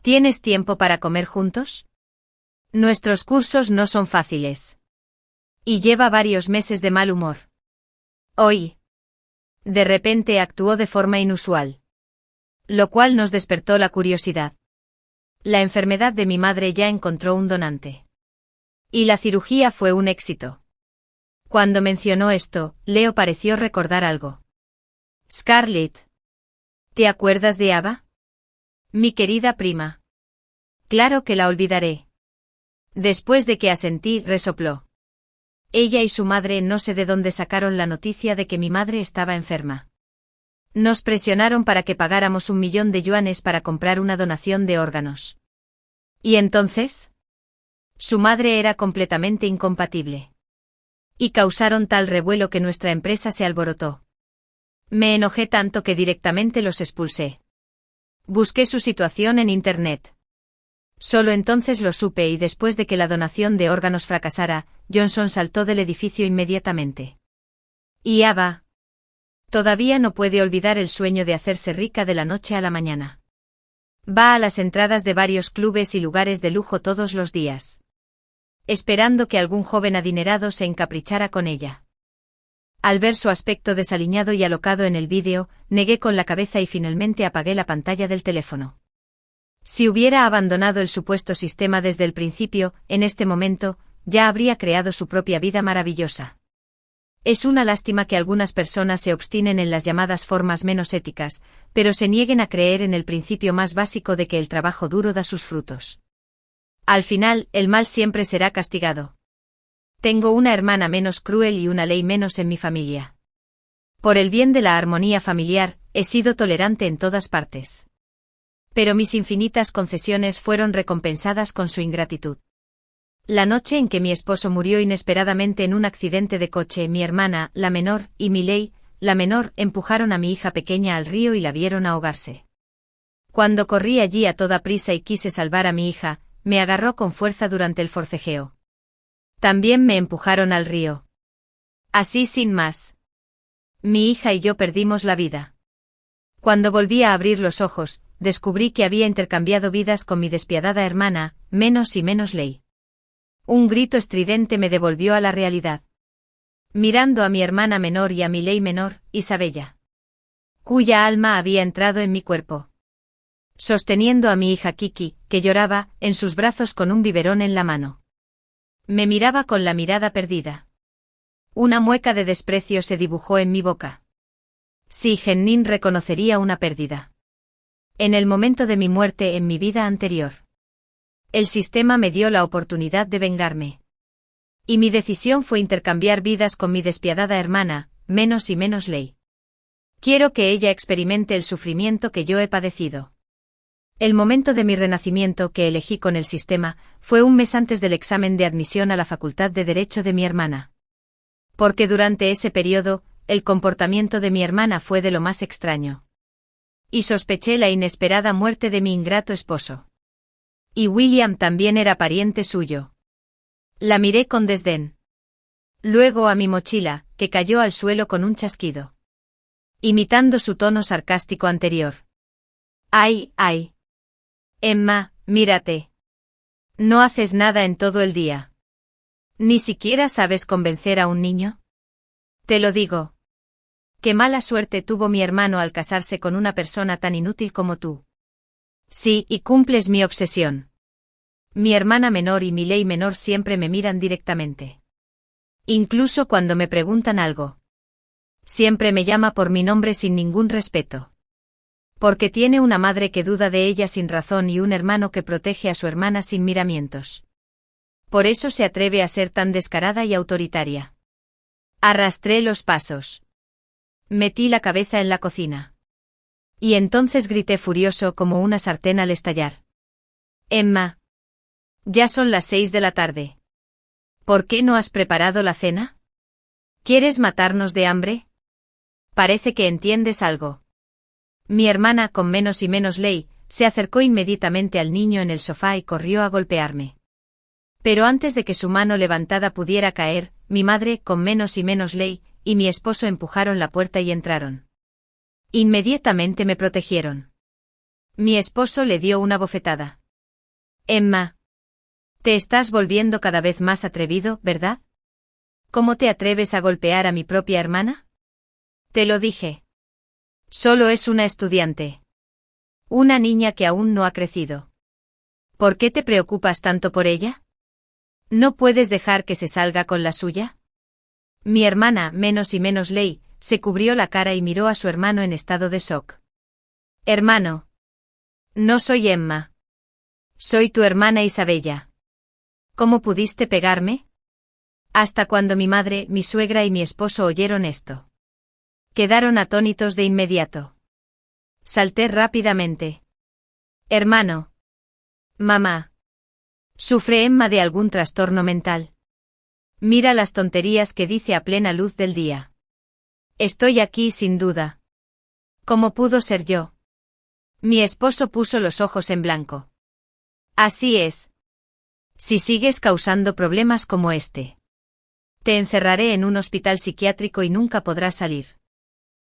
¿Tienes tiempo para comer juntos? Nuestros cursos no son fáciles. Y lleva varios meses de mal humor. Hoy, de repente actuó de forma inusual. Lo cual nos despertó la curiosidad. La enfermedad de mi madre ya encontró un donante. Y la cirugía fue un éxito. Cuando mencionó esto, Leo pareció recordar algo. Scarlett. ¿Te acuerdas de Ava? Mi querida prima. Claro que la olvidaré. Después de que asentí, resopló. Ella y su madre no sé de dónde sacaron la noticia de que mi madre estaba enferma. Nos presionaron para que pagáramos 1.000.000 de yuanes para comprar una donación de órganos. ¿Y entonces? Su madre era completamente incompatible. Y causaron tal revuelo que nuestra empresa se alborotó. Me enojé tanto que directamente los expulsé. Busqué su situación en Internet. Solo entonces lo supe y después de que la donación de órganos fracasara, Johnson saltó del edificio inmediatamente. Y Ava todavía no puede olvidar el sueño de hacerse rica de la noche a la mañana. Va a las entradas de varios clubes y lugares de lujo todos los días, esperando que algún joven adinerado se encaprichara con ella. Al ver su aspecto desaliñado y alocado en el vídeo, negué con la cabeza y finalmente apagué la pantalla del teléfono. Si hubiera abandonado el supuesto sistema desde el principio, en este momento, ya habría creado su propia vida maravillosa. Es una lástima que algunas personas se obstinen en las llamadas formas menos éticas, pero se nieguen a creer en el principio más básico de que el trabajo duro da sus frutos. Al final, el mal siempre será castigado. Tengo una hermana menos cruel y una ley menos en mi familia. Por el bien de la armonía familiar, he sido tolerante en todas partes. Pero mis infinitas concesiones fueron recompensadas con su ingratitud. La noche en que mi esposo murió inesperadamente en un accidente de coche, mi hermana, la menor, y Miley, la menor, empujaron a mi hija pequeña al río y la vieron ahogarse. Cuando corrí allí a toda prisa y quise salvar a mi hija, me agarró con fuerza durante el forcejeo. También me empujaron al río. Así sin más. Mi hija y yo perdimos la vida. Cuando volví a abrir los ojos, descubrí que había intercambiado vidas con mi despiadada hermana, menos y menos Ley. Un grito estridente me devolvió a la realidad. Mirando a mi hermana menor y a mi Ley menor, Isabella, cuya alma había entrado en mi cuerpo. Sosteniendo a mi hija Kiki, que lloraba, en sus brazos con un biberón en la mano. Me miraba con la mirada perdida. Una mueca de desprecio se dibujó en mi boca. Sí, Gennin reconocería una pérdida. En el momento de mi muerte en mi vida anterior. El sistema me dio la oportunidad de vengarme. Y mi decisión fue intercambiar vidas con mi despiadada hermana, menos y menos Ley. Quiero que ella experimente el sufrimiento que yo he padecido. El momento de mi renacimiento que elegí con el sistema fue un mes antes del examen de admisión a la Facultad de Derecho de mi hermana. Porque durante ese periodo, el comportamiento de mi hermana fue de lo más extraño. Y sospeché la inesperada muerte de mi ingrato esposo. Y William también era pariente suyo. La miré con desdén. Luego a mi mochila, que cayó al suelo con un chasquido. Imitando su tono sarcástico anterior. ¡Ay, ay! Emma, mírate. No haces nada en todo el día. ¿Ni siquiera sabes convencer a un niño? Te lo digo. Qué mala suerte tuvo mi hermano al casarse con una persona tan inútil como tú. Sí, y cumples mi obsesión. Mi hermana menor y mi Ley menor siempre me miran directamente. Incluso cuando me preguntan algo. Siempre me llama por mi nombre sin ningún respeto. Porque tiene una madre que duda de ella sin razón y un hermano que protege a su hermana sin miramientos. Por eso se atreve a ser tan descarada y autoritaria. Arrastré los pasos. Metí la cabeza en la cocina. Y entonces grité furioso como una sartén al estallar. Emma. Ya son las 6 de la tarde. ¿Por qué no has preparado la cena? ¿Quieres matarnos de hambre? Parece que entiendes algo. Mi hermana, con menos y menos Ley, se acercó inmediatamente al niño en el sofá y corrió a golpearme. Pero antes de que su mano levantada pudiera caer, mi madre, con menos y menos Ley, y mi esposo empujaron la puerta y entraron. Inmediatamente me protegieron. Mi esposo le dio una bofetada. Emma. Te estás volviendo cada vez más atrevido, ¿verdad? ¿Cómo te atreves a golpear a mi propia hermana? Te lo dije. Solo es una estudiante. Una niña que aún no ha crecido. ¿Por qué te preocupas tanto por ella? ¿No puedes dejar que se salga con la suya? Mi hermana, menos y menos Ley, se cubrió la cara y miró a su hermano en estado de shock. Hermano. No soy Emma. Soy tu hermana Isabella. ¿Cómo pudiste pegarme? Hasta cuando mi madre, mi suegra y mi esposo oyeron esto. Quedaron atónitos de inmediato. Salté rápidamente. Hermano. Mamá. ¿Sufre Emma de algún trastorno mental? Mira las tonterías que dice a plena luz del día. Estoy aquí sin duda. ¿Cómo pudo ser yo? Mi esposo puso los ojos en blanco. Así es. Si sigues causando problemas como este. Te encerraré en un hospital psiquiátrico y nunca podrás salir.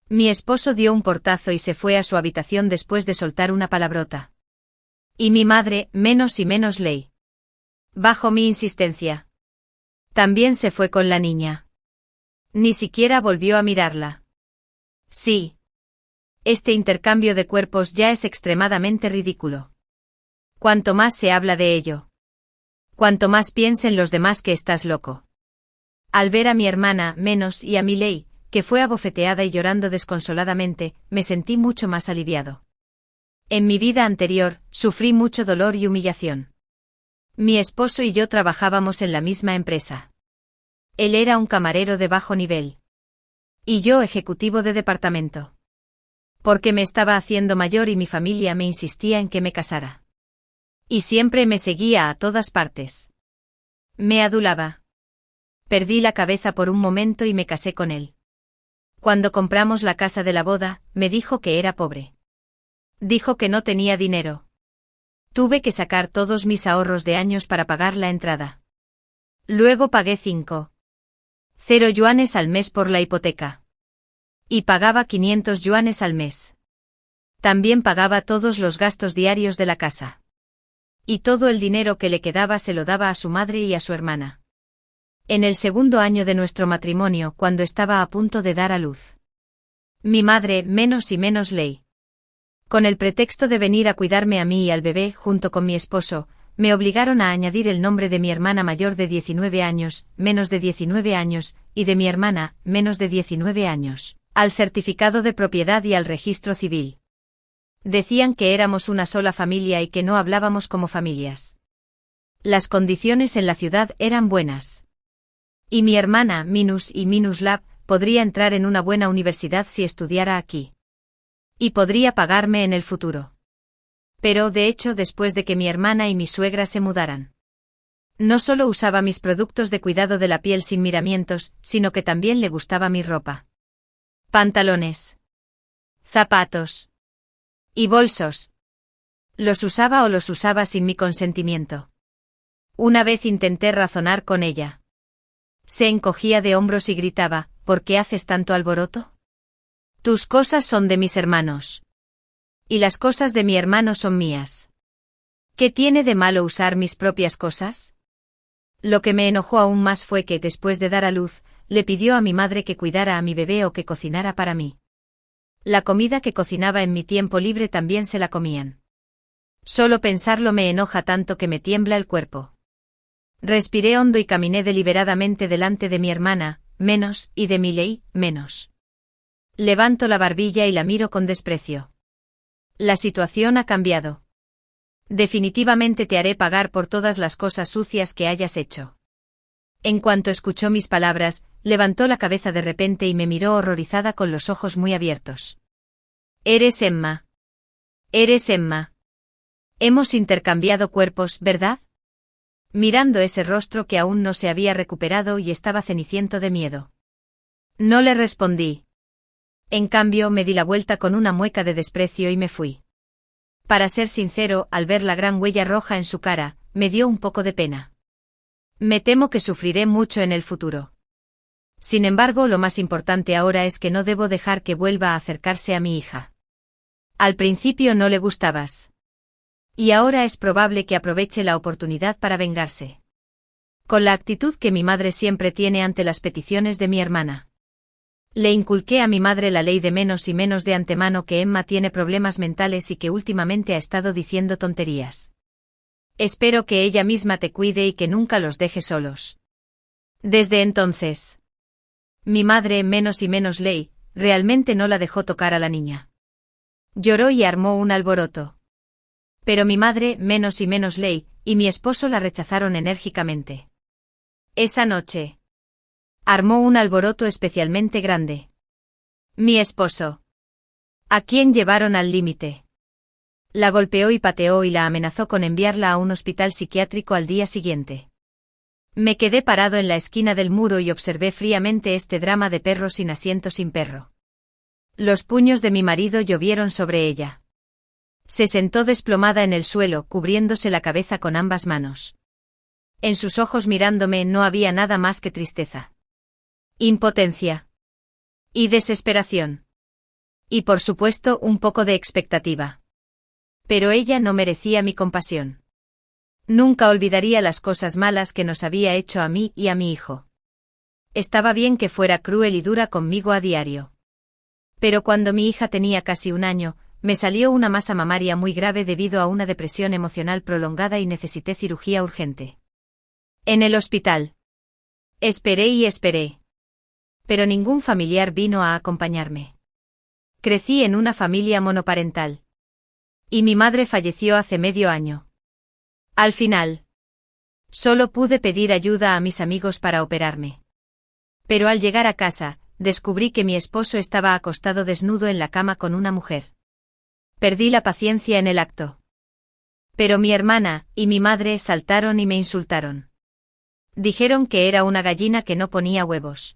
Mi esposo dio un portazo y se fue a su habitación después de soltar una palabrota. Y mi madre, menos y menos Ley. Bajo mi insistencia. También se fue con la niña. Ni siquiera volvió a mirarla. Sí. Este intercambio de cuerpos ya es extremadamente ridículo. Cuanto más se habla de ello. Cuanto más piensen los demás que estás loco. Al ver a mi hermana, menos, y a mi Ley, que fue abofeteada y llorando desconsoladamente, me sentí mucho más aliviado. En mi vida anterior, sufrí mucho dolor y humillación. Mi esposo y yo trabajábamos en la misma empresa. Él era un camarero de bajo nivel. Y yo ejecutivo de departamento. Porque me estaba haciendo mayor y mi familia me insistía en que me casara. Y siempre me seguía a todas partes. Me adulaba. Perdí la cabeza por un momento y me casé con él. Cuando compramos la casa de la boda, me dijo que era pobre. Dijo que no tenía dinero. Tuve que sacar todos mis ahorros de años para pagar la entrada. Luego pagué 5,0 yuanes al mes por la hipoteca. Y pagaba 500 yuanes al mes. También pagaba todos los gastos diarios de la casa. Y todo el dinero que le quedaba se lo daba a su madre y a su hermana. En el segundo año de nuestro matrimonio, cuando estaba a punto de dar a luz, mi madre, menos y menos ley, con el pretexto de venir a cuidarme a mí y al bebé junto con mi esposo, me obligaron a añadir el nombre de mi hermana mayor de 19 años, menos de 19 años, y de mi hermana, menos de 19 años, al certificado de propiedad y al registro civil. Decían que éramos una sola familia y que no hablábamos como familias. Las condiciones en la ciudad eran buenas. Y mi hermana, Minus y Minus Lab, podría entrar en una buena universidad si estudiara aquí. Y podría pagarme en el futuro. Pero, de hecho, después de que mi hermana y mi suegra se mudaran, no solo usaba mis productos de cuidado de la piel sin miramientos, sino que también le gustaba mi ropa. Pantalones, zapatos y bolsos. Los usaba sin mi consentimiento. Una vez intenté razonar con ella. Se encogía de hombros y gritaba, ¿por qué haces tanto alboroto? Tus cosas son de mis hermanos. Y las cosas de mi hermano son mías. ¿Qué tiene de malo usar mis propias cosas? Lo que me enojó aún más fue que, después de dar a luz, le pidió a mi madre que cuidara a mi bebé o que cocinara para mí. La comida que cocinaba en mi tiempo libre también se la comían. Solo pensarlo me enoja tanto que me tiembla el cuerpo. Respiré hondo y caminé deliberadamente delante de mi hermana, menos, y de Miley, menos. Levanto la barbilla y la miro con desprecio. La situación ha cambiado. Definitivamente te haré pagar por todas las cosas sucias que hayas hecho. En cuanto escuchó mis palabras, levantó la cabeza de repente y me miró horrorizada con los ojos muy abiertos. Eres Emma. Eres Emma. Hemos intercambiado cuerpos, ¿verdad? Mirando ese rostro que aún no se había recuperado y estaba ceniciento de miedo. No le respondí. En cambio, me di la vuelta con una mueca de desprecio y me fui. Para ser sincero, al ver la gran huella roja en su cara, me dio un poco de pena. Me temo que sufriré mucho en el futuro. Sin embargo, lo más importante ahora es que no debo dejar que vuelva a acercarse a mi hija. Al principio no le gustabas. Y ahora es probable que aproveche la oportunidad para vengarse. Con la actitud que mi madre siempre tiene ante las peticiones de mi hermana. Le inculqué a mi madre la ley de menos y menos de antemano, que Emma tiene problemas mentales y que últimamente ha estado diciendo tonterías. Espero que ella misma te cuide y que nunca los deje solos. Desde entonces, mi madre, menos y menos ley, realmente no la dejó tocar a la niña. Lloró y armó un alboroto. Pero mi madre, menos y menos ley, y mi esposo la rechazaron enérgicamente. Esa noche, armó un alboroto especialmente grande. Mi esposo, ¿a quién llevaron al límite? La golpeó y pateó y la amenazó con enviarla a un hospital psiquiátrico al día siguiente. Me quedé parado en la esquina del muro y observé fríamente este drama de perro sin asiento sin perro. Los puños de mi marido llovieron sobre ella. Se sentó desplomada en el suelo, cubriéndose la cabeza con ambas manos. En sus ojos mirándome no había nada más que tristeza, impotencia y desesperación. Y por supuesto un poco de expectativa. Pero ella no merecía mi compasión. Nunca olvidaría las cosas malas que nos había hecho a mí y a mi hijo. Estaba bien que fuera cruel y dura conmigo a diario. Pero cuando mi hija tenía casi un año, me salió una masa mamaria muy grave debido a una depresión emocional prolongada y necesité cirugía urgente. En el hospital. Esperé y esperé. Pero ningún familiar vino a acompañarme. Crecí en una familia monoparental. Y mi madre falleció hace medio año. Al final, solo pude pedir ayuda a mis amigos para operarme. Pero al llegar a casa, descubrí que mi esposo estaba acostado desnudo en la cama con una mujer. Perdí la paciencia en el acto. Pero mi hermana y mi madre saltaron y me insultaron. Dijeron que era una gallina que no ponía huevos.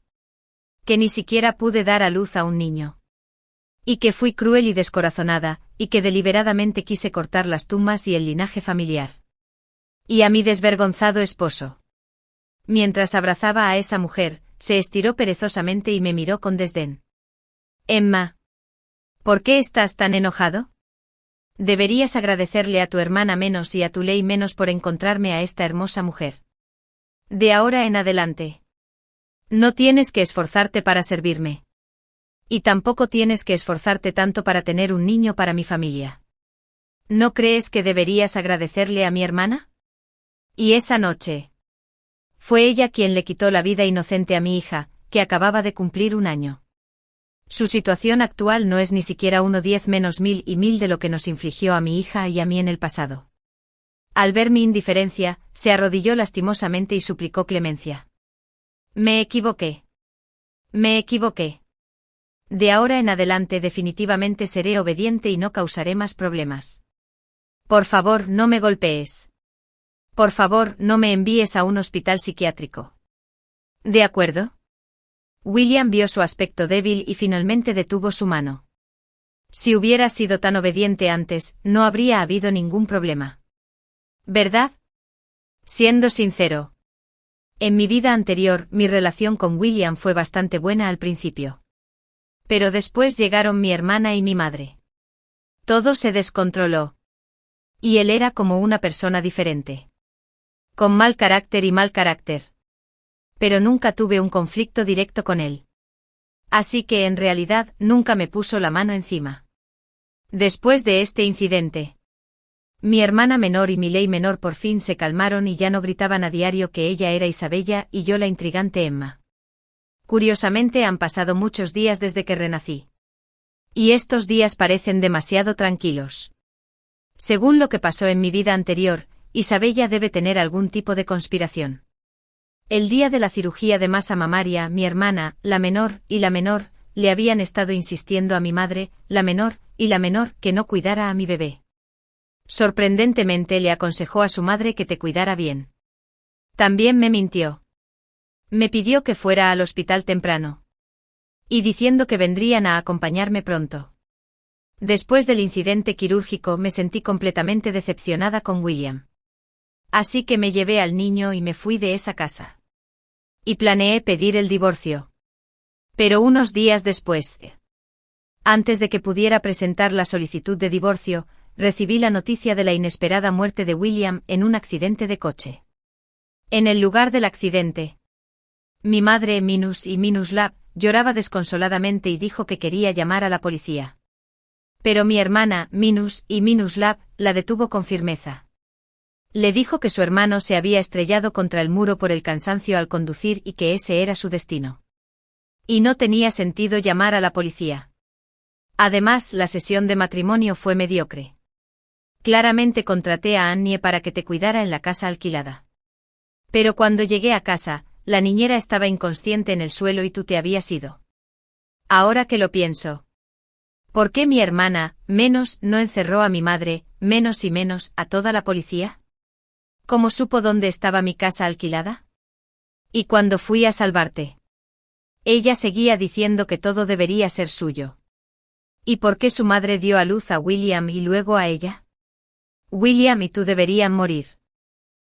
Que ni siquiera pude dar a luz a un niño. Y que fui cruel y descorazonada, y que deliberadamente quise cortar las tumbas y el linaje familiar. Y a mi desvergonzado esposo. Mientras abrazaba a esa mujer, se estiró perezosamente y me miró con desdén. Emma, ¿por qué estás tan enojado? Deberías agradecerle a tu hermana menos y a tu ley menos por encontrarme a esta hermosa mujer. De ahora en adelante. No tienes que esforzarte para servirme. Y tampoco tienes que esforzarte tanto para tener un niño para mi familia. ¿No crees que deberías agradecerle a mi hermana? Y esa noche. Fue ella quien le quitó la vida inocente a mi hija, que acababa de cumplir 1 año. Su situación actual no es ni siquiera 1/10 menos 1000 y 1000 de lo que nos infligió a mi hija y a mí en el pasado. Al ver mi indiferencia, se arrodilló lastimosamente y suplicó clemencia. Me equivoqué. Me equivoqué. De ahora en adelante definitivamente seré obediente y no causaré más problemas. Por favor, no me golpees. Por favor, no me envíes a un hospital psiquiátrico. ¿De acuerdo? William vio su aspecto débil y finalmente detuvo su mano. Si hubiera sido tan obediente antes, no habría habido ningún problema. ¿Verdad? Siendo sincero. En mi vida anterior, mi relación con William fue bastante buena al principio. Pero después llegaron mi hermana y mi madre. Todo se descontroló. Y él era como una persona diferente. Con mal carácter y mal carácter. Pero nunca tuve un conflicto directo con él. Así que en realidad nunca me puso la mano encima. Después de este incidente, mi hermana menor y mi ley menor por fin se calmaron y ya no gritaban a diario que ella era Isabella y yo la intrigante Emma. Curiosamente han pasado muchos días desde que renací. Y estos días parecen demasiado tranquilos. Según lo que pasó en mi vida anterior, Isabella debe tener algún tipo de conspiración. El día de la cirugía de masa mamaria, mi hermana, la menor, le habían estado insistiendo a mi madre, la menor, que no cuidara a mi bebé. Sorprendentemente le aconsejó a su madre que te cuidara bien. También me mintió. Me pidió que fuera al hospital temprano. Y diciendo que vendrían a acompañarme pronto. Después del incidente quirúrgico me sentí completamente decepcionada con William. Así que me llevé al niño y me fui de esa casa. Y planeé pedir el divorcio. Pero unos días después, antes de que pudiera presentar la solicitud de divorcio, recibí la noticia de la inesperada muerte de William en un accidente de coche. En el lugar del accidente, mi madre Minus Lab lloraba desconsoladamente y dijo que quería llamar a la policía. Pero mi hermana Minus Lab la detuvo con firmeza. Le dijo que su hermano se había estrellado contra el muro por el cansancio al conducir y que ese era su destino. Y no tenía sentido llamar a la policía. Además, la sesión de matrimonio fue mediocre. Claramente contraté a Annie para que te cuidara en la casa alquilada. Pero cuando llegué a casa, la niñera estaba inconsciente en el suelo y tú te habías ido. Ahora que lo pienso. ¿Por qué mi hermana, no encerró a mi madre, a toda la policía? ¿Cómo supo dónde estaba mi casa alquilada? ¿Y cuando fui a salvarte? Ella seguía diciendo que todo debería ser suyo. ¿Y por qué su madre dio a luz a William y luego a ella? William y tú deberían morir.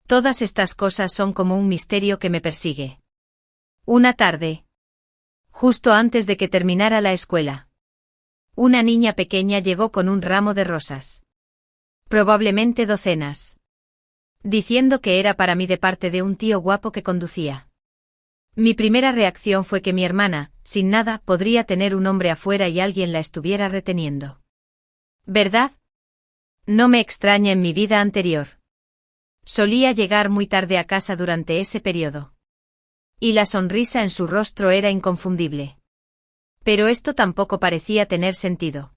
Todas estas cosas son como un misterio que me persigue. Una tarde, justo antes de que terminara la escuela, una niña pequeña llegó con un ramo de rosas. Probablemente docenas. Diciendo que era para mí de parte de un tío guapo que conducía. Mi primera reacción fue que mi hermana, sin nada, podría tener un hombre afuera y alguien la estuviera reteniendo. ¿Verdad? No me extraña en mi vida anterior. Solía llegar muy tarde a casa durante ese periodo. Y la sonrisa en su rostro era inconfundible. Pero esto tampoco parecía tener sentido.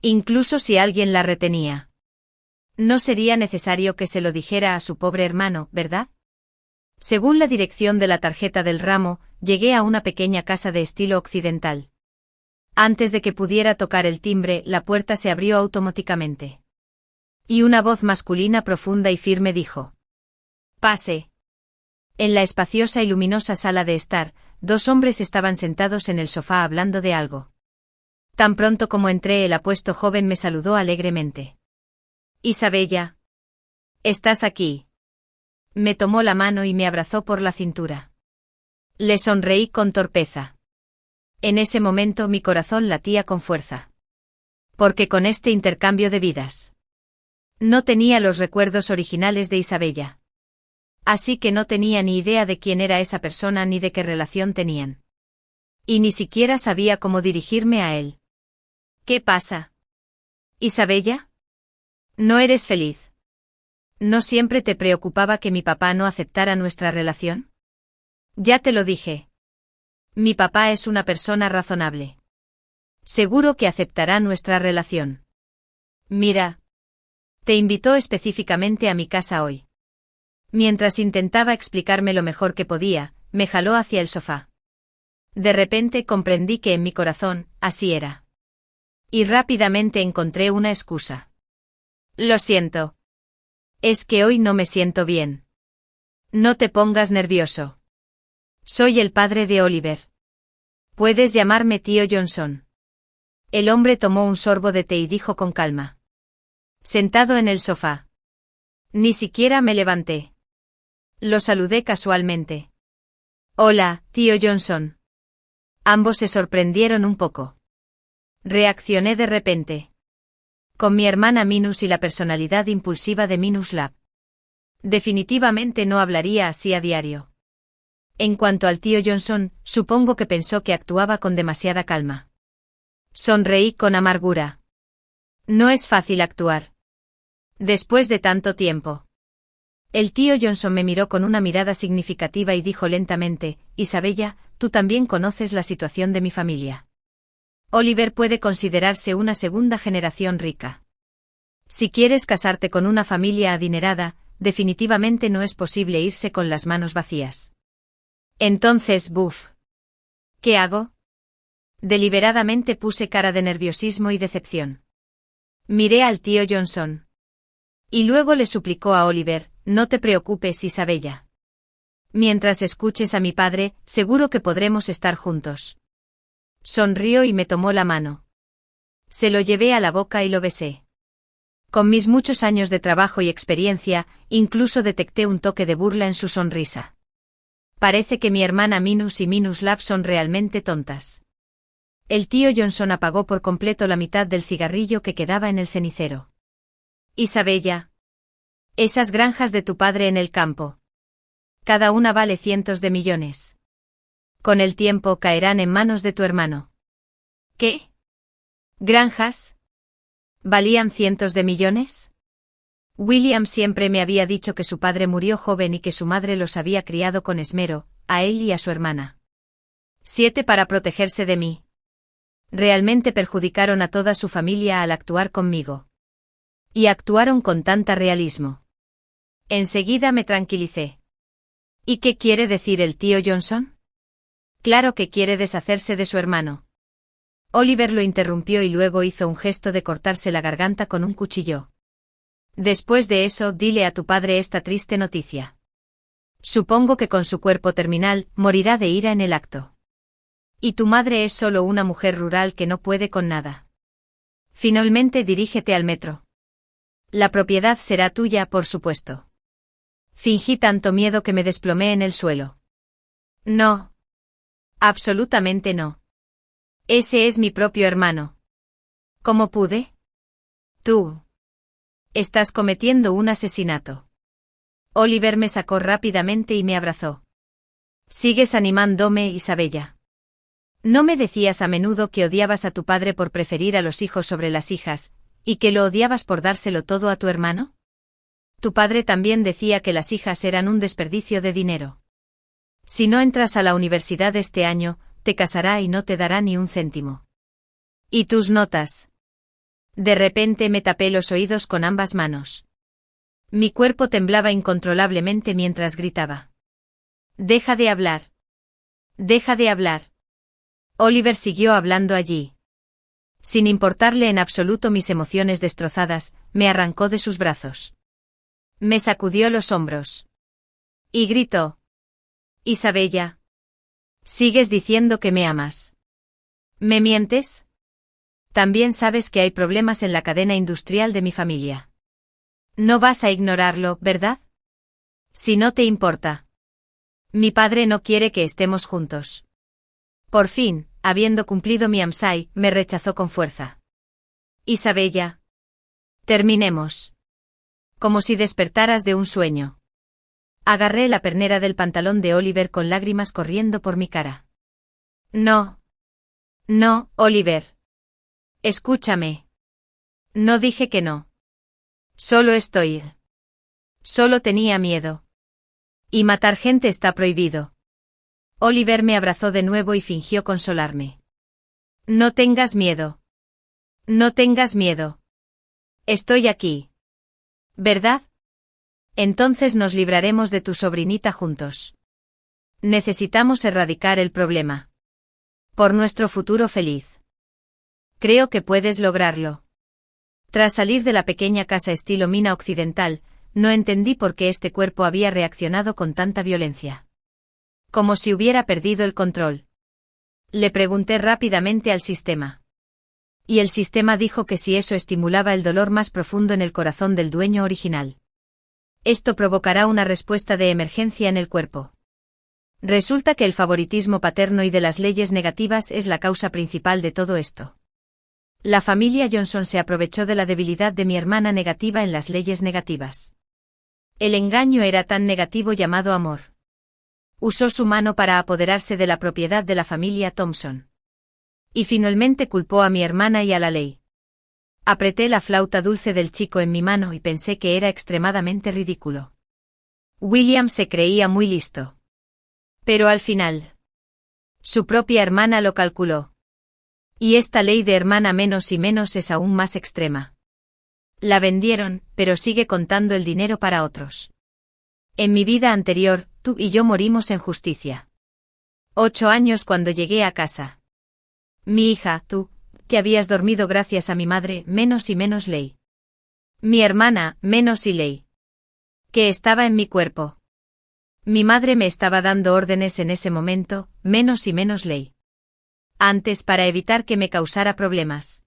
Incluso si alguien la retenía. No sería necesario que se lo dijera a su pobre hermano, ¿verdad? Según la dirección de la tarjeta del ramo, llegué a una pequeña casa de estilo occidental. Antes de que pudiera tocar el timbre, la puerta se abrió automáticamente. Y una voz masculina profunda y firme dijo: «Pase». En la espaciosa y luminosa sala de estar, 2 hombres estaban sentados en el sofá hablando de algo. Tan pronto como entré, el apuesto joven me saludó alegremente. «Isabella. ¿Estás aquí?» Me tomó la mano y me abrazó por la cintura. Le sonreí con torpeza. En ese momento mi corazón latía con fuerza. Porque con este intercambio de vidas no tenía los recuerdos originales de Isabella. Así que no tenía ni idea de quién era esa persona ni de qué relación tenían. Y ni siquiera sabía cómo dirigirme a él. ¿Qué pasa? ¿Isabella? ¿No eres feliz? ¿No siempre te preocupaba que mi papá no aceptara nuestra relación? Ya te lo dije. Mi papá es una persona razonable. Seguro que aceptará nuestra relación. Mira. Te invitó específicamente a mi casa hoy. Mientras intentaba explicarme lo mejor que podía, me jaló hacia el sofá. De repente comprendí que en mi corazón, así era. Y rápidamente encontré una excusa. Lo siento. Es que hoy no me siento bien. No te pongas nervioso. Soy el padre de Oliver. Puedes llamarme tío Johnson. El hombre tomó un sorbo de té y dijo con calma. Sentado en el sofá. Ni siquiera me levanté. Lo saludé casualmente. Hola, tío Johnson. Ambos se sorprendieron un poco. Reaccioné de repente. Con mi hermana Minus y la personalidad impulsiva de Minus Lab. Definitivamente no hablaría así a diario. En cuanto al tío Johnson, supongo que pensó que actuaba con demasiada calma. Sonreí con amargura. No es fácil actuar. Después de tanto tiempo. El tío Johnson me miró con una mirada significativa y dijo lentamente, Isabella, tú también conoces la situación de mi familia. Oliver puede considerarse una segunda generación rica. Si quieres casarte con una familia adinerada, definitivamente no es posible irse con las manos vacías. Entonces, buf. ¿Qué hago? Deliberadamente puse cara de nerviosismo y decepción. Miré al tío Johnson. Y luego le suplicó a Oliver, no te preocupes, Isabella. Mientras escuches a mi padre, seguro que podremos estar juntos. Sonrió y me tomó la mano. Se lo llevé a la boca y lo besé. Con mis muchos años de trabajo y experiencia, incluso detecté un toque de burla en su sonrisa. Parece que mi hermana Minus y Minus Lab son realmente tontas. El tío Johnson apagó por completo la mitad del cigarrillo que quedaba en el cenicero. Isabella. Esas granjas de tu padre en el campo. Cada una vale cientos de millones. Con el tiempo caerán en manos de tu hermano. ¿Qué? ¿Granjas? ¿Valían cientos de millones? William siempre me había dicho que su padre murió joven y que su madre los había criado con esmero, a él y a su hermana. 7 para protegerse de mí. Realmente perjudicaron a toda su familia al actuar conmigo. Y actuaron con tanta realismo. Enseguida me tranquilicé. ¿Y qué quiere decir el tío Johnson? Claro que quiere deshacerse de su hermano. Oliver lo interrumpió y luego hizo un gesto de cortarse la garganta con un cuchillo. Después de eso, dile a tu padre esta triste noticia. Supongo que con su cuerpo terminal, morirá de ira en el acto. Y tu madre es solo una mujer rural que no puede con nada. Finalmente dirígete al metro. La propiedad será tuya, por supuesto. Fingí tanto miedo que me desplomé en el suelo. No. Absolutamente no. Ese es mi propio hermano. ¿Cómo pude? Tú. Estás cometiendo un asesinato. Oliver me sacó rápidamente y me abrazó. Sigues animándome, Isabella. ¿No me decías a menudo que odiabas a tu padre por preferir a los hijos sobre las hijas, y que lo odiabas por dárselo todo a tu hermano? Tu padre también decía que las hijas eran un desperdicio de dinero. Si no entras a la universidad este año, te casará y no te dará ni un céntimo. ¿Y tus notas? De repente me tapé los oídos con ambas manos. Mi cuerpo temblaba incontrolablemente mientras gritaba. Deja de hablar. Deja de hablar. Oliver siguió hablando allí. Sin importarle en absoluto mis emociones destrozadas, me arrancó de sus brazos. Me sacudió los hombros. Y gritó. Isabella. Sigues diciendo que me amas. ¿Me mientes? También sabes que hay problemas en la cadena industrial de mi familia. No vas a ignorarlo, ¿verdad? Si no te importa. Mi padre no quiere que estemos juntos. Por fin, habiendo cumplido mi AMSAI, me rechazó con fuerza. Isabella. Terminemos. Como si despertaras de un sueño. Agarré la pernera del pantalón de Oliver con lágrimas corriendo por mi cara. No. No, Oliver. Escúchame. No dije que no. Solo tenía miedo. Y matar gente está prohibido. Oliver me abrazó de nuevo y fingió consolarme. No tengas miedo. No tengas miedo. Estoy aquí. ¿Verdad? Entonces nos libraremos de tu sobrinita juntos. Necesitamos erradicar el problema. Por nuestro futuro feliz. Creo que puedes lograrlo. Tras salir de la pequeña casa estilo mina occidental, no entendí por qué este cuerpo había reaccionado con tanta violencia. Como si hubiera perdido el control. Le pregunté rápidamente al sistema. Y el sistema dijo que si eso estimulaba el dolor más profundo en el corazón del dueño original. Esto provocará una respuesta de emergencia en el cuerpo. Resulta que el favoritismo paterno y de las leyes negativas es la causa principal de todo esto. La familia Johnson se aprovechó de la debilidad de mi hermana negativa en las leyes negativas. El engaño era tan negativo llamado amor. Usó su mano para apoderarse de la propiedad de la familia Thompson. Y finalmente culpó a mi hermana y a la ley. Apreté la flauta dulce del chico en mi mano y pensé que era extremadamente ridículo. William se creía muy listo. Pero al final, su propia hermana lo calculó. Y esta ley de hermana menos y menos es aún más extrema. La vendieron, pero sigue contando el dinero para otros. En mi vida anterior, tú y yo morimos en justicia. 8 años cuando llegué a casa. Mi hija, tú, que habías dormido gracias a mi madre, menos y menos ley. Mi hermana, menos y ley. Que estaba en mi cuerpo. Mi madre me estaba dando órdenes en ese momento, menos y menos ley. Antes para evitar que me causara problemas.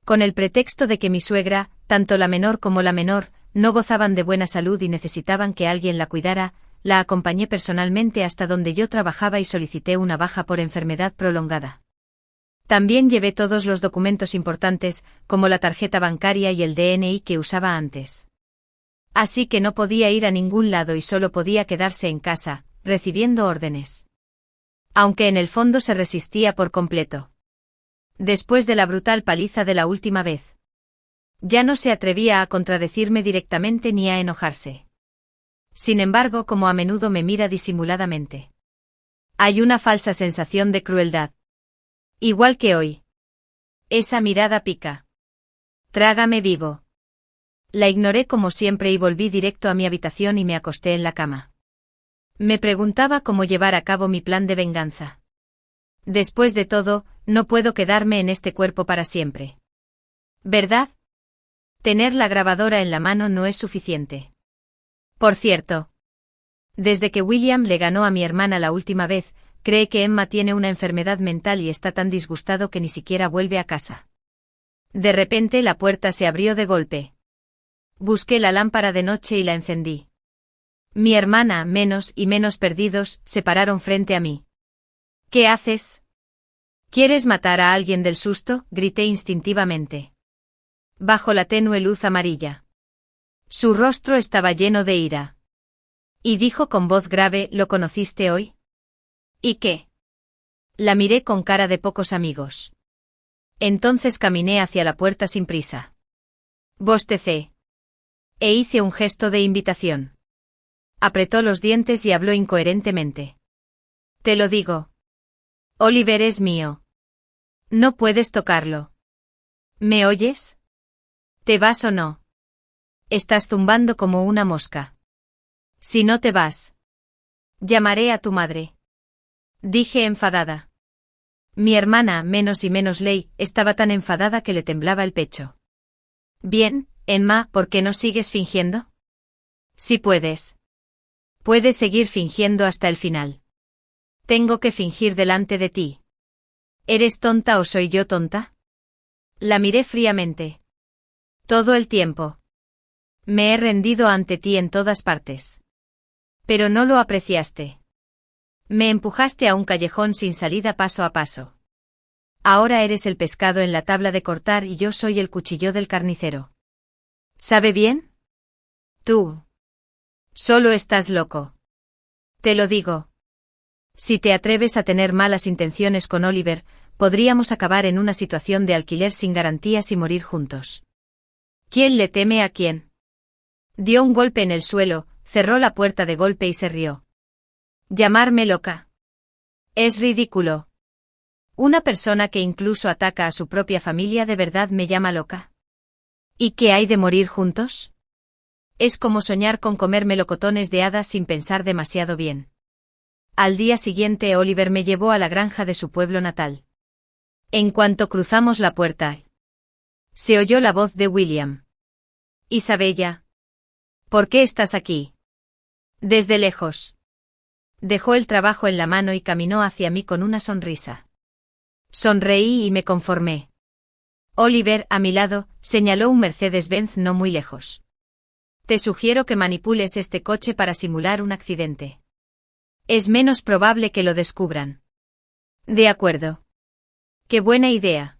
Con el pretexto de que mi suegra, tanto la menor como la menor, no gozaban de buena salud y necesitaban que alguien la cuidara, la acompañé personalmente hasta donde yo trabajaba y solicité una baja por enfermedad prolongada. También llevé todos los documentos importantes, como la tarjeta bancaria y el DNI que usaba antes. Así que no podía ir a ningún lado y solo podía quedarse en casa, recibiendo órdenes. Aunque en el fondo se resistía por completo. Después de la brutal paliza de la última vez. Ya no se atrevía a contradecirme directamente ni a enojarse. Sin embargo, como a menudo me mira disimuladamente. Hay una falsa sensación de crueldad. Igual que hoy. Esa mirada pica. Trágame vivo. La ignoré como siempre y volví directo a mi habitación y me acosté en la cama. Me preguntaba cómo llevar a cabo mi plan de venganza. Después de todo, no puedo quedarme en este cuerpo para siempre. ¿Verdad? Tener la grabadora en la mano no es suficiente. Por cierto. Desde que William le ganó a mi hermana la última vez, cree que Emma tiene una enfermedad mental y está tan disgustado que ni siquiera vuelve a casa. De repente la puerta se abrió de golpe. Busqué la lámpara de noche y la encendí. Mi hermana, menos y menos perdidos, se pararon frente a mí. ¿Qué haces? ¿Quieres matar a alguien del susto? Grité instintivamente. Bajo la tenue luz amarilla. Su rostro estaba lleno de ira. Y dijo con voz grave, ¿lo conociste hoy? ¿Y qué? La miré con cara de pocos amigos. Entonces caminé hacia la puerta sin prisa. Bostecé. E hice un gesto de invitación. Apretó los dientes y habló incoherentemente. Te lo digo. Oliver es mío. No puedes tocarlo. ¿Me oyes? ¿Te vas o no? Estás zumbando como una mosca. Si no te vas, llamaré a tu madre. Dije enfadada. Mi hermana, menos y menos ley, estaba tan enfadada que le temblaba el pecho. Bien, Emma, ¿por qué no sigues fingiendo? Si puedes. Puedes seguir fingiendo hasta el final. Tengo que fingir delante de ti. ¿Eres tonta o soy yo tonta? La miré fríamente. Todo el tiempo. Me he rendido ante ti en todas partes. Pero no lo apreciaste. Me empujaste a un callejón sin salida paso a paso. Ahora eres el pescado en la tabla de cortar y yo soy el cuchillo del carnicero. ¿Sabe bien? Tú. Solo estás loco. Te lo digo. Si te atreves a tener malas intenciones con Oliver, podríamos acabar en una situación de alquiler sin garantías y morir juntos. ¿Quién le teme a quién? Dio un golpe en el suelo, cerró la puerta de golpe y se rió. ¿Llamarme loca? Es ridículo. Una persona que incluso ataca a su propia familia de verdad me llama loca. ¿Y qué hay de morir juntos? Es como soñar con comer melocotones de hadas sin pensar demasiado bien. Al día siguiente Oliver me llevó a la granja de su pueblo natal. En cuanto cruzamos la puerta, se oyó la voz de William. Isabella. ¿Por qué estás aquí? Desde lejos. Dejó el trabajo en la mano y caminó hacia mí con una sonrisa. Sonreí y me conformé. Oliver, a mi lado, señaló un Mercedes-Benz no muy lejos. Te sugiero que manipules este coche para simular un accidente. Es menos probable que lo descubran. De acuerdo. Qué buena idea.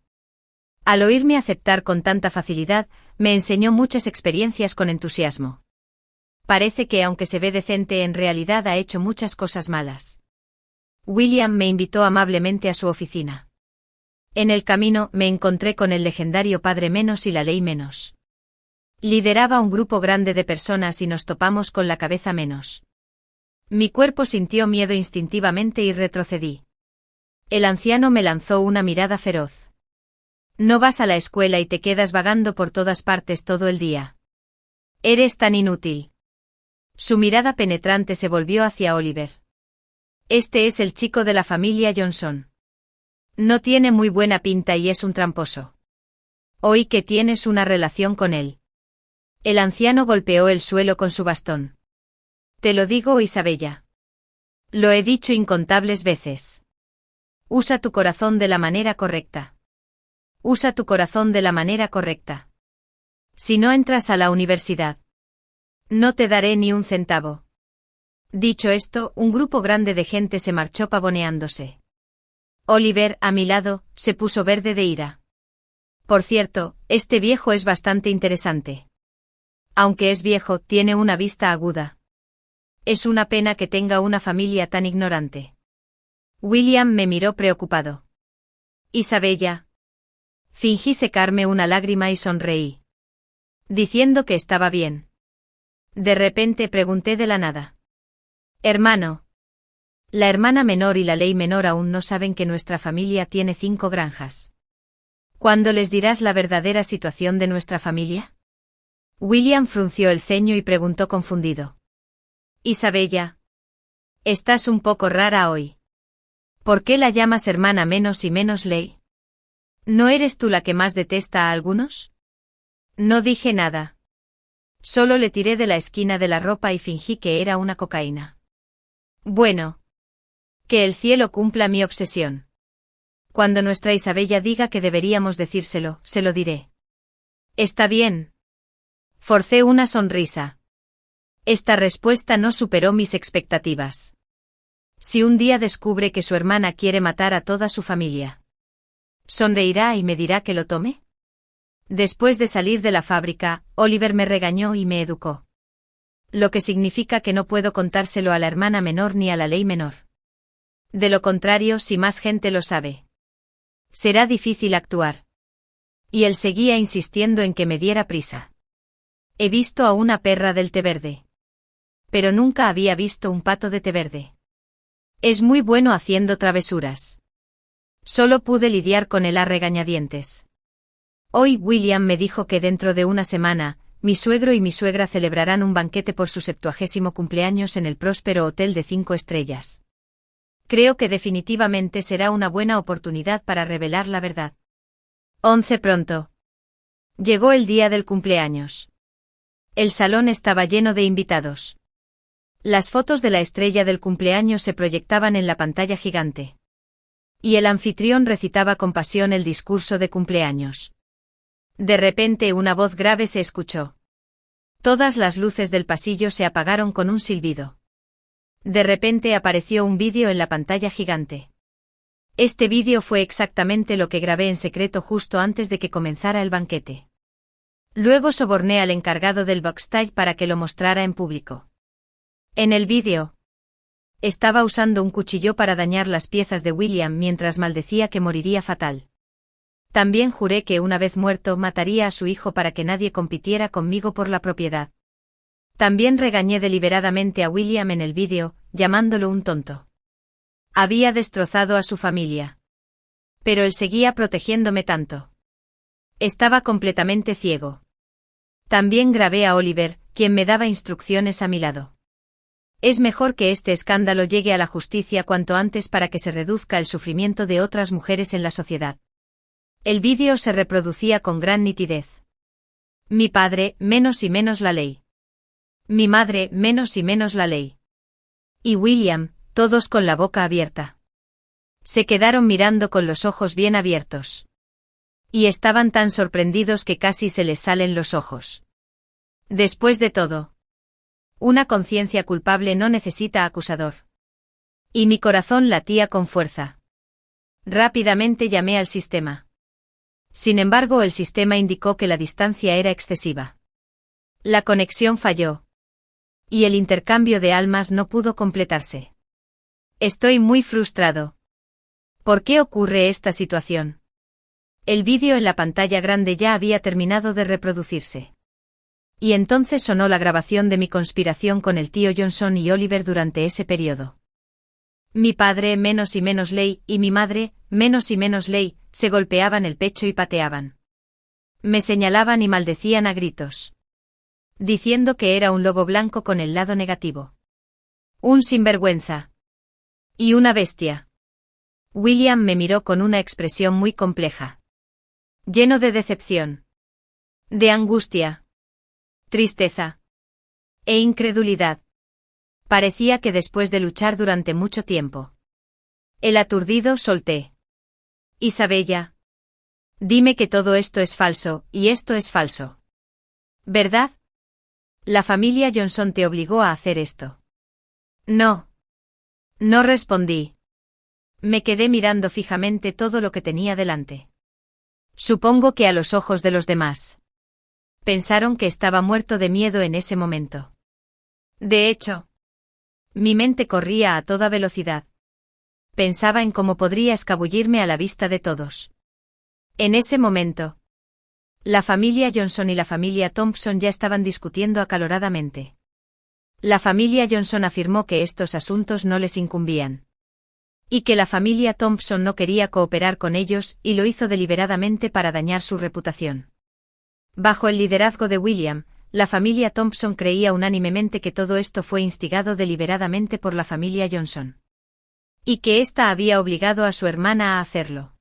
Al oírme aceptar con tanta facilidad, me enseñó muchas experiencias con entusiasmo. Parece que aunque se ve decente en realidad ha hecho muchas cosas malas. William me invitó amablemente a su oficina. En el camino me encontré con el legendario Padre Menos y la Ley Menos. Lideraba un grupo grande de personas y nos topamos con la cabeza Menos. Mi cuerpo sintió miedo instintivamente y retrocedí. El anciano me lanzó una mirada feroz. No vas a la escuela y te quedas vagando por todas partes todo el día. Eres tan inútil. Su mirada penetrante se volvió hacia Oliver. Este es el chico de la familia Johnson. No tiene muy buena pinta y es un tramposo. Oí que tienes una relación con él. El anciano golpeó el suelo con su bastón. Te lo digo, Isabella. Lo he dicho incontables veces. Usa tu corazón de la manera correcta. Usa tu corazón de la manera correcta. Si no entras a la universidad, no te daré ni un centavo. Dicho esto, un grupo grande de gente se marchó pavoneándose. Oliver, a mi lado, se puso verde de ira. Por cierto, este viejo es bastante interesante. Aunque es viejo, tiene una vista aguda. Es una pena que tenga una familia tan ignorante. William me miró preocupado. Isabella. Fingí secarme una lágrima y sonreí. Diciendo que estaba bien. De repente pregunté de la nada. Hermano. La hermana menor y la ley menor aún no saben que nuestra familia tiene 5 granjas. ¿Cuándo les dirás la verdadera situación de nuestra familia? William frunció el ceño y preguntó confundido. Isabella. Estás un poco rara hoy. ¿Por qué la llamas hermana menos y menos ley? ¿No eres tú la que más detesta a algunos? No dije nada. Solo le tiré de la esquina de la ropa y fingí que era una cocaína. Bueno. Que el cielo cumpla mi obsesión. Cuando nuestra Isabella diga que deberíamos decírselo, se lo diré. Está bien. Forcé una sonrisa. Esta respuesta no superó mis expectativas. Si un día descubre que su hermana quiere matar a toda su familia, ¿sonreirá y me dirá que lo tome? Después de salir de la fábrica, Oliver me regañó y me educó. Lo que significa que no puedo contárselo a la hermana menor ni a la ley menor. De lo contrario, si más gente lo sabe, será difícil actuar. Y él seguía insistiendo en que me diera prisa. He visto a una perra del té verde. Pero nunca había visto un pato de té verde. Es muy bueno haciendo travesuras. Solo pude lidiar con él a regañadientes. Hoy William me dijo que dentro de una semana, mi suegro y mi suegra celebrarán un banquete por su 70º cumpleaños en el próspero hotel de 5 estrellas. Creo que definitivamente será una buena oportunidad para revelar la verdad. 11 pronto. Llegó el día del cumpleaños. El salón estaba lleno de invitados. Las fotos de la estrella del cumpleaños se proyectaban en la pantalla gigante. Y el anfitrión recitaba con pasión el discurso de cumpleaños. De repente una voz grave se escuchó. Todas las luces del pasillo se apagaron con un silbido. De repente apareció un vídeo en la pantalla gigante. Este vídeo fue exactamente lo que grabé en secreto justo antes de que comenzara el banquete. Luego soborné al encargado del backstage para que lo mostrara en público. En el vídeo, estaba usando un cuchillo para dañar las piezas de William mientras maldecía que moriría fatal. También juré que una vez muerto mataría a su hijo para que nadie compitiera conmigo por la propiedad. También regañé deliberadamente a William en el vídeo, llamándolo un tonto. Había destrozado a su familia. Pero él seguía protegiéndome tanto. Estaba completamente ciego. También grabé a Oliver, quien me daba instrucciones a mi lado. Es mejor que este escándalo llegue a la justicia cuanto antes para que se reduzca el sufrimiento de otras mujeres en la sociedad. El vídeo se reproducía con gran nitidez. Mi padre, menos y menos la ley. Mi madre, menos y menos la ley. Y William, todos con la boca abierta. Se quedaron mirando con los ojos bien abiertos. Y estaban tan sorprendidos que casi se les salen los ojos. Después de todo, una conciencia culpable no necesita acusador. Y mi corazón latía con fuerza. Rápidamente llamé al sistema. Sin embargo, el sistema indicó que la distancia era excesiva. La conexión falló. Y el intercambio de almas no pudo completarse. Estoy muy frustrado. ¿Por qué ocurre esta situación? El vídeo en la pantalla grande ya había terminado de reproducirse. Y entonces sonó la grabación de mi conspiración con el tío Johnson y Oliver durante ese periodo. Mi padre, menos y menos ley, y mi madre, menos y menos ley, se golpeaban el pecho y pateaban. Me señalaban y maldecían a gritos. Diciendo que era un lobo blanco con el lado negativo. Un sinvergüenza. Y una bestia. William me miró con una expresión muy compleja. Lleno de decepción. De angustia. Tristeza. E incredulidad. Parecía que después de luchar durante mucho tiempo. El aturdido solté. Isabella. Dime que todo esto es falso, y esto es falso. ¿Verdad? La familia Johnson te obligó a hacer esto. No. No respondí. Me quedé mirando fijamente todo lo que tenía delante. Supongo que a los ojos de los demás. Pensaron que estaba muerto de miedo en ese momento. De hecho, mi mente corría a toda velocidad. Pensaba en cómo podría escabullirme a la vista de todos. En ese momento, la familia Johnson y la familia Thompson ya estaban discutiendo acaloradamente. La familia Johnson afirmó que estos asuntos no les incumbían. Y que la familia Thompson no quería cooperar con ellos y lo hizo deliberadamente para dañar su reputación. Bajo el liderazgo de William, la familia Thompson creía unánimemente que todo esto fue instigado deliberadamente por la familia Johnson. Y que ésta había obligado a su hermana a hacerlo.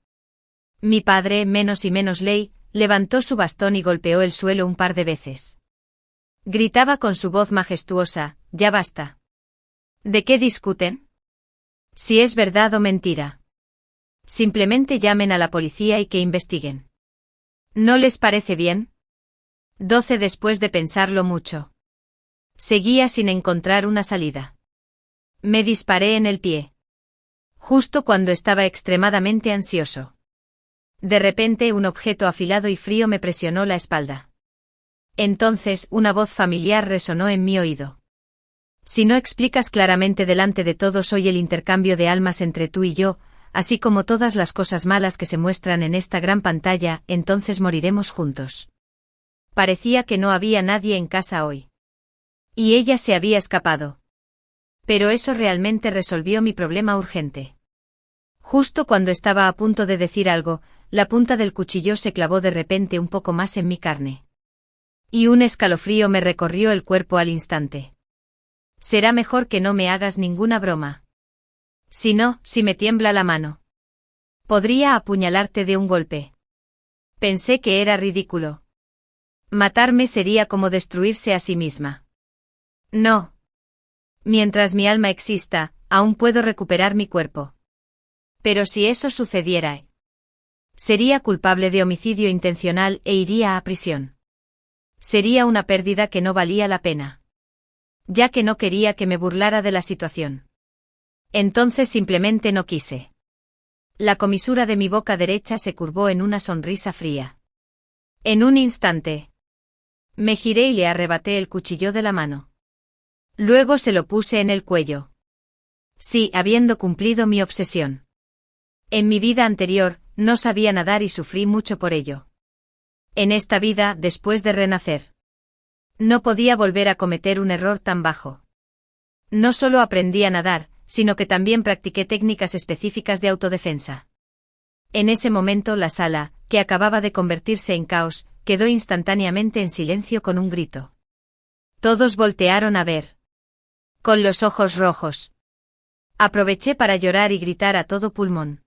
Mi padre, menos y menos ley, levantó su bastón y golpeó el suelo un par de veces. Gritaba con su voz majestuosa, «Ya basta». ¿De qué discuten? Si es verdad o mentira. Simplemente llamen a la policía y que investiguen. ¿No les parece bien? 12 después de pensarlo mucho. Seguía sin encontrar una salida. Me disparé en el pie. Justo cuando estaba extremadamente ansioso. De repente un objeto afilado y frío me presionó la espalda. Entonces una voz familiar resonó en mi oído. Si no explicas claramente delante de todos hoy el intercambio de almas entre tú y yo, así como todas las cosas malas que se muestran en esta gran pantalla, entonces moriremos juntos. Parecía que no había nadie en casa hoy. Y ella se había escapado. Pero eso realmente resolvió mi problema urgente. Justo cuando estaba a punto de decir algo, la punta del cuchillo se clavó de repente un poco más en mi carne. Y un escalofrío me recorrió el cuerpo al instante. Será mejor que no me hagas ninguna broma. Si no, si me tiembla la mano. Podría apuñalarte de un golpe. Pensé que era ridículo. Matarme sería como destruirse a sí misma. No. Mientras mi alma exista, aún puedo recuperar mi cuerpo. Pero si eso sucediera, sería culpable de homicidio intencional e iría a prisión. Sería una pérdida que no valía la pena. Ya que no quería que me burlara de la situación. Entonces simplemente no quise. La comisura de mi boca derecha se curvó en una sonrisa fría. En un instante. Me giré y le arrebaté el cuchillo de la mano. Luego se lo puse en el cuello. Sí, habiendo cumplido mi obsesión. En mi vida anterior, no sabía nadar y sufrí mucho por ello. En esta vida, después de renacer, no podía volver a cometer un error tan bajo. No solo aprendí a nadar, sino que también practiqué técnicas específicas de autodefensa. En ese momento la sala, que acababa de convertirse en caos, quedó instantáneamente en silencio con un grito. Todos voltearon a ver. Con los ojos rojos. Aproveché para llorar y gritar a todo pulmón.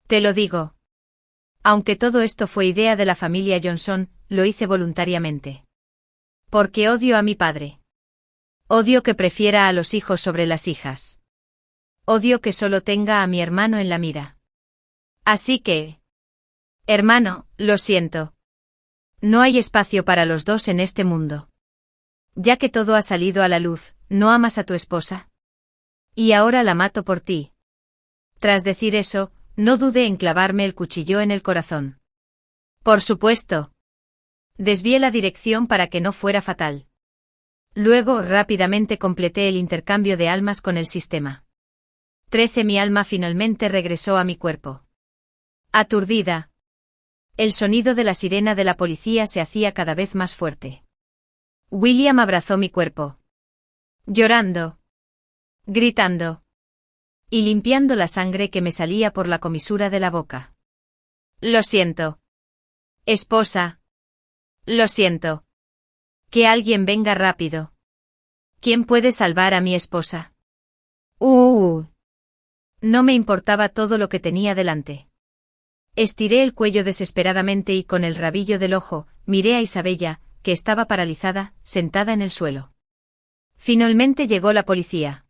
Te lo digo. Aunque todo esto fue idea de la familia Johnson, lo hice voluntariamente. Porque odio a mi padre. Odio que prefiera a los hijos sobre las hijas. Odio que solo tenga a mi hermano en la mira. Así que... Hermano, lo siento. No hay espacio para los dos en este mundo. Ya que todo ha salido a la luz, ¿no amas a tu esposa? Y ahora la mato por ti. Tras decir eso, no dudé en clavarme el cuchillo en el corazón. Por supuesto. Desvié la dirección para que no fuera fatal. Luego rápidamente completé el intercambio de almas con el sistema. 13. Mi alma finalmente regresó a mi cuerpo. Aturdida. El sonido de la sirena de la policía se hacía cada vez más fuerte. William abrazó mi cuerpo. Llorando. Gritando. Y limpiando la sangre que me salía por la comisura de la boca. Lo siento. Esposa. Lo siento. Que alguien venga rápido. ¿Quién puede salvar a mi esposa? No me importaba todo lo que tenía delante. Estiré el cuello desesperadamente y con el rabillo del ojo, miré a Isabella, que estaba paralizada, sentada en el suelo. Finalmente llegó la policía.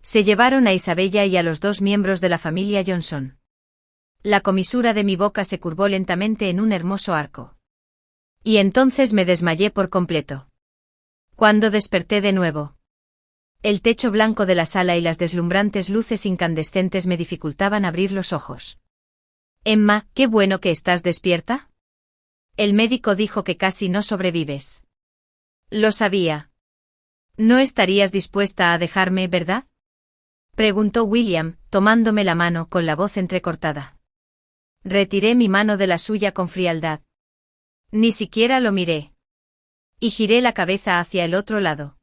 Se llevaron a Isabella y a los dos miembros de la familia Johnson. La comisura de mi boca se curvó lentamente en un hermoso arco. Y entonces me desmayé por completo. Cuando desperté de nuevo, el techo blanco de la sala y las deslumbrantes luces incandescentes me dificultaban abrir los ojos. Emma, qué bueno que estás despierta. El médico dijo que casi no sobrevives. Lo sabía. No estarías dispuesta a dejarme, ¿verdad? Preguntó William, tomándome la mano con la voz entrecortada. Retiré mi mano de la suya con frialdad. Ni siquiera lo miré. Y giré la cabeza hacia el otro lado.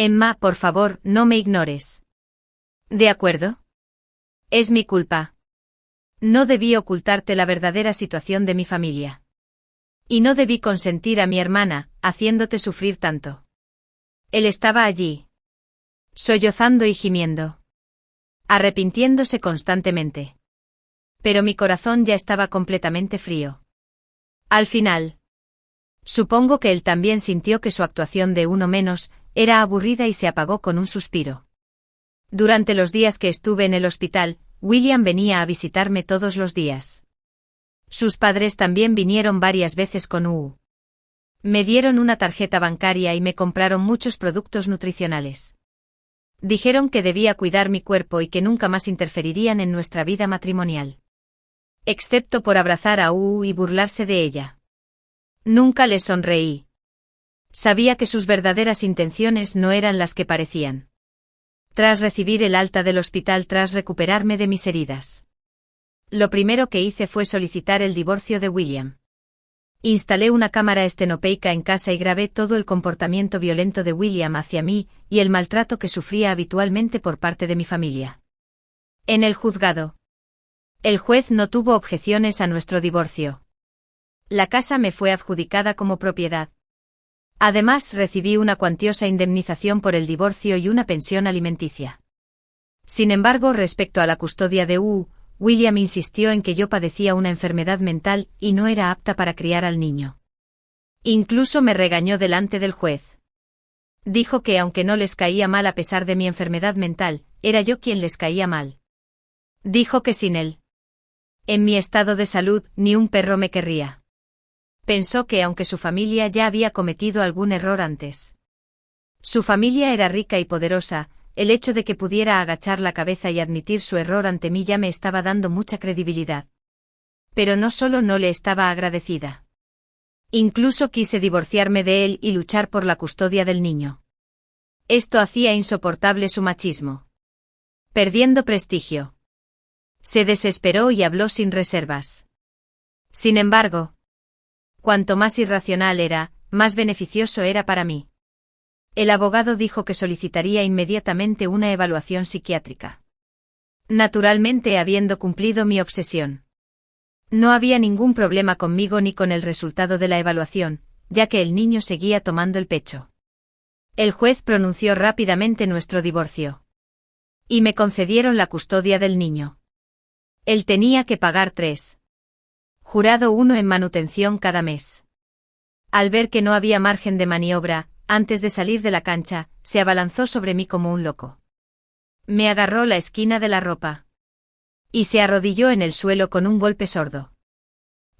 Emma, por favor, no me ignores. ¿De acuerdo? Es mi culpa. No debí ocultarte la verdadera situación de mi familia. Y no debí consentir a mi hermana, haciéndote sufrir tanto. Él estaba allí, sollozando y gimiendo, arrepintiéndose constantemente. Pero mi corazón ya estaba completamente frío. Al final, supongo que él también sintió que su actuación de uno menos era aburrida y se apagó con un suspiro. Durante los días que estuve en el hospital, William venía a visitarme todos los días. Sus padres también vinieron varias veces con U. Me dieron una tarjeta bancaria y me compraron muchos productos nutricionales. Dijeron que debía cuidar mi cuerpo y que nunca más interferirían en nuestra vida matrimonial. Excepto por abrazar a U y burlarse de ella. Nunca les sonreí. Sabía que sus verdaderas intenciones no eran las que parecían. Tras recibir el alta del hospital tras recuperarme de mis heridas, lo primero que hice fue solicitar el divorcio de William. Instalé una cámara estenopeica en casa y grabé todo el comportamiento violento de William hacia mí y el maltrato que sufría habitualmente por parte de mi familia. En el juzgado, el juez no tuvo objeciones a nuestro divorcio. La casa me fue adjudicada como propiedad. Además, recibí una cuantiosa indemnización por el divorcio y una pensión alimenticia. Sin embargo, respecto a la custodia de William insistió en que yo padecía una enfermedad mental y no era apta para criar al niño. Incluso me regañó delante del juez. Dijo que aunque no les caía mal a pesar de mi enfermedad mental, era yo quien les caía mal. Dijo que sin él, en mi estado de salud, ni un perro me querría. Pensó que aunque su familia ya había cometido algún error antes, su familia era rica y poderosa, el hecho de que pudiera agachar la cabeza y admitir su error ante mí ya me estaba dando mucha credibilidad. Pero no solo no le estaba agradecida. Incluso quise divorciarme de él y luchar por la custodia del niño. Esto hacía insoportable su machismo. Perdiendo prestigio. Se desesperó y habló sin reservas. Sin embargo, cuanto más irracional era, más beneficioso era para mí. El abogado dijo que solicitaría inmediatamente una evaluación psiquiátrica. Naturalmente, habiendo cumplido mi obsesión. No había ningún problema conmigo ni con el resultado de la evaluación, ya que el niño seguía tomando el pecho. El juez pronunció rápidamente nuestro divorcio. Y me concedieron la custodia del niño. Él tenía que pagar 3. Jurado 1 en manutención cada mes. Al ver que no había margen de maniobra, antes de salir de la cancha, se abalanzó sobre mí como un loco. Me agarró la esquina de la ropa. Y se arrodilló en el suelo con un golpe sordo.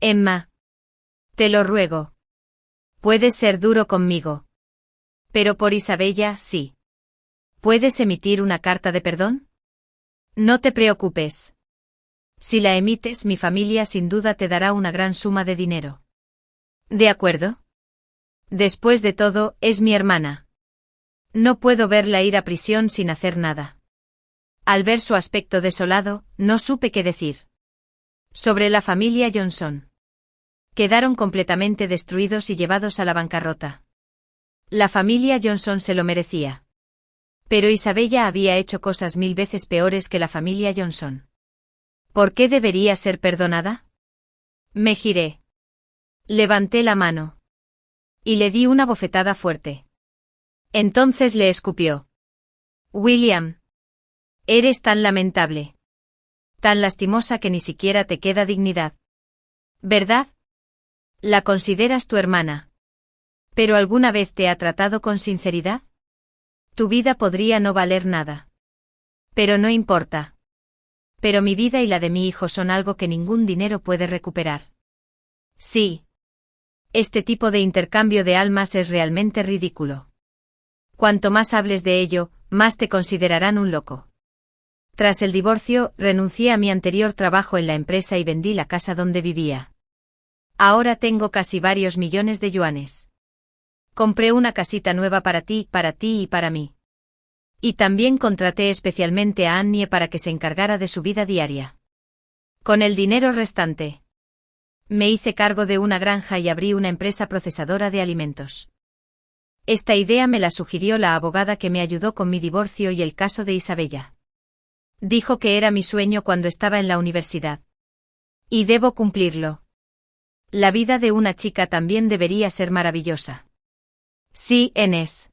Emma. Te lo ruego. Puedes ser duro conmigo. Pero por Isabella, sí. ¿Puedes emitir una carta de perdón? No te preocupes. Si la emites, mi familia sin duda te dará una gran suma de dinero. ¿De acuerdo? Después de todo, es mi hermana. No puedo verla ir a prisión sin hacer nada. Al ver su aspecto desolado, no supe qué decir. Sobre la familia Johnson. Quedaron completamente destruidos y llevados a la bancarrota. La familia Johnson se lo merecía. Pero Isabella había hecho cosas 1000 veces peores que la familia Johnson. ¿Por qué debería ser perdonada? Me giré. Levanté la mano. Y le di una bofetada fuerte. Entonces le escupió. William. Eres tan lamentable. Tan lastimosa que ni siquiera te queda dignidad. ¿Verdad? La consideras tu hermana. ¿Pero alguna vez te ha tratado con sinceridad? Tu vida podría no valer nada. Pero no importa. Pero mi vida y la de mi hijo son algo que ningún dinero puede recuperar. Sí. Este tipo de intercambio de almas es realmente ridículo. Cuanto más hables de ello, más te considerarán un loco. Tras el divorcio, renuncié a mi anterior trabajo en la empresa y vendí la casa donde vivía. Ahora tengo casi varios millones de yuanes. Compré una casita nueva para ti y para mí. Y también contraté especialmente a Annie para que se encargara de su vida diaria. Con el dinero restante, me hice cargo de una granja y abrí una empresa procesadora de alimentos. Esta idea me la sugirió la abogada que me ayudó con mi divorcio y el caso de Isabella. Dijo que era mi sueño cuando estaba en la universidad. Y debo cumplirlo. La vida de una chica también debería ser maravillosa. Sí, Enes.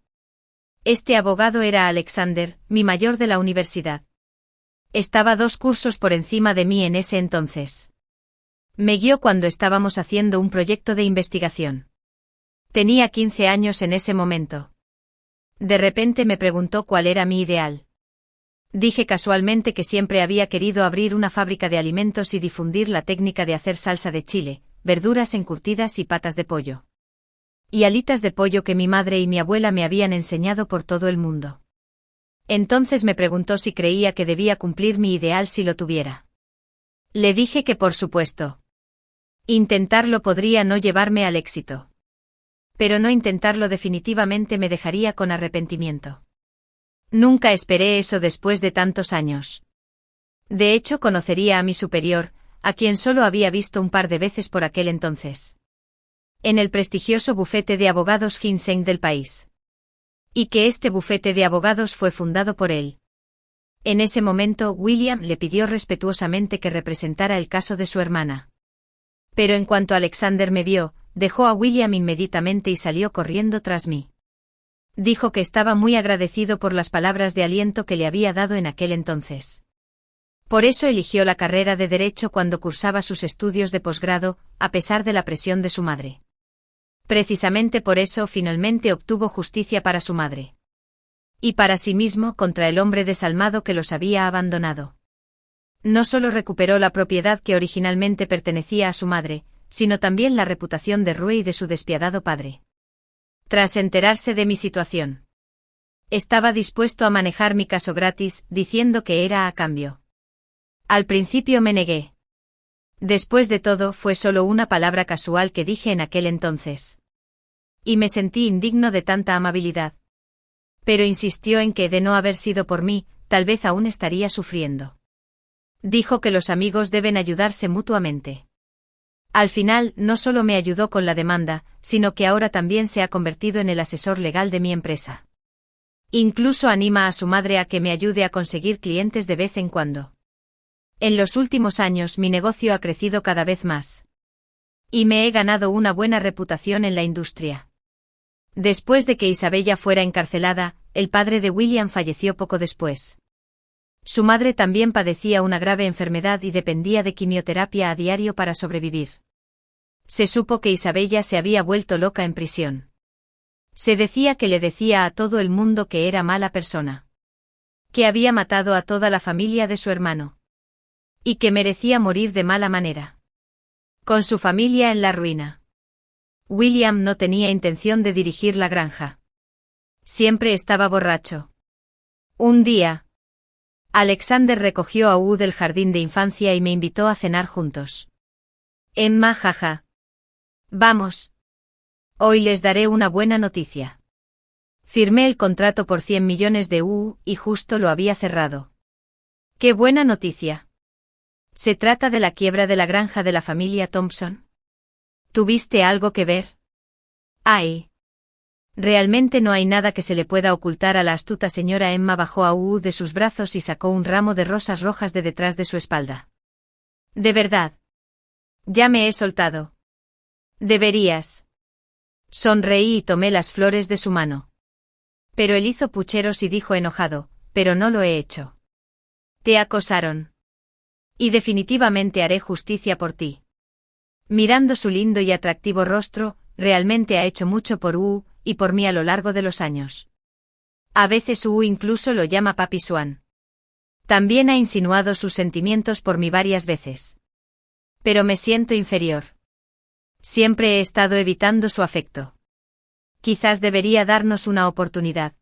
Este abogado era Alexander, mi mayor de la universidad. Estaba 2 cursos por encima de mí en ese entonces. Me guió cuando estábamos haciendo un proyecto de investigación. Tenía 15 años en ese momento. De repente me preguntó cuál era mi ideal. Dije casualmente que siempre había querido abrir una fábrica de alimentos y difundir la técnica de hacer salsa de chile, verduras encurtidas y patas de pollo. Y alitas de pollo que mi madre y mi abuela me habían enseñado por todo el mundo. Entonces me preguntó si creía que debía cumplir mi ideal si lo tuviera. Le dije que por supuesto. Intentarlo podría no llevarme al éxito. Pero no intentarlo definitivamente me dejaría con arrepentimiento. Nunca esperé eso después de tantos años. De hecho, conocería a mi superior, a quien solo había visto un par de veces por aquel entonces. En el prestigioso bufete de abogados Ginseng del país. Y que este bufete de abogados fue fundado por él. En ese momento, William le pidió respetuosamente que representara el caso de su hermana. Pero en cuanto Alexander me vio, dejó a William inmediatamente y salió corriendo tras mí. Dijo que estaba muy agradecido por las palabras de aliento que le había dado en aquel entonces. Por eso eligió la carrera de Derecho cuando cursaba sus estudios de posgrado, a pesar de la presión de su madre. Precisamente por eso finalmente obtuvo justicia para su madre. Y para sí mismo contra el hombre desalmado que los había abandonado. No solo recuperó la propiedad que originalmente pertenecía a su madre, sino también la reputación de Rue y de su despiadado padre. Tras enterarse de mi situación, Estaba dispuesto a manejar mi caso gratis, diciendo que era a cambio. Al principio me negué. Después de todo, fue solo una palabra casual que dije en aquel entonces. Y me sentí indigno de tanta amabilidad. Pero insistió en que, de no haber sido por mí, tal vez aún estaría sufriendo. Dijo que los amigos deben ayudarse mutuamente. Al final, no solo me ayudó con la demanda, sino que ahora también se ha convertido en el asesor legal de mi empresa. Incluso anima a su madre a que me ayude a conseguir clientes de vez en cuando. En los últimos años mi negocio ha crecido cada vez más. Y me he ganado una buena reputación en la industria. Después de que Isabella fuera encarcelada, el padre de William falleció poco después. Su madre también padecía una grave enfermedad y dependía de quimioterapia a diario para sobrevivir. Se supo que Isabella se había vuelto loca en prisión. Se decía que le decía a todo el mundo que era mala persona. Que había matado a toda la familia de su hermano. Y que merecía morir de mala manera. Con su familia en la ruina. William no tenía intención de dirigir la granja. Siempre estaba borracho. Un día, Alexander recogió a Hugo del jardín de infancia y me invitó a cenar juntos. Emma, jaja. Vamos. Hoy les daré una buena noticia. Firmé el contrato por 100 millones de EU y justo lo había cerrado. ¡Qué buena noticia! ¿Se trata de la quiebra de la granja de la familia Thompson? ¿Tuviste algo que ver? ¡Ay! Realmente no hay nada que se le pueda ocultar a la astuta señora Emma. Bajó a Hugo de sus brazos y sacó un ramo de rosas rojas de detrás de su espalda. De verdad. Ya me he soltado. Deberías. Sonreí y tomé las flores de su mano. Pero él hizo pucheros y dijo enojado, pero no lo he hecho. Te acosaron. Y definitivamente haré justicia por ti. Mirando su lindo y atractivo rostro, realmente ha hecho mucho por Hugo y por mí a lo largo de los años. A veces Hugo incluso lo llama Papi Swan. También ha insinuado sus sentimientos por mí varias veces. Pero me siento inferior. Siempre he estado evitando su afecto. Quizás debería darnos una oportunidad.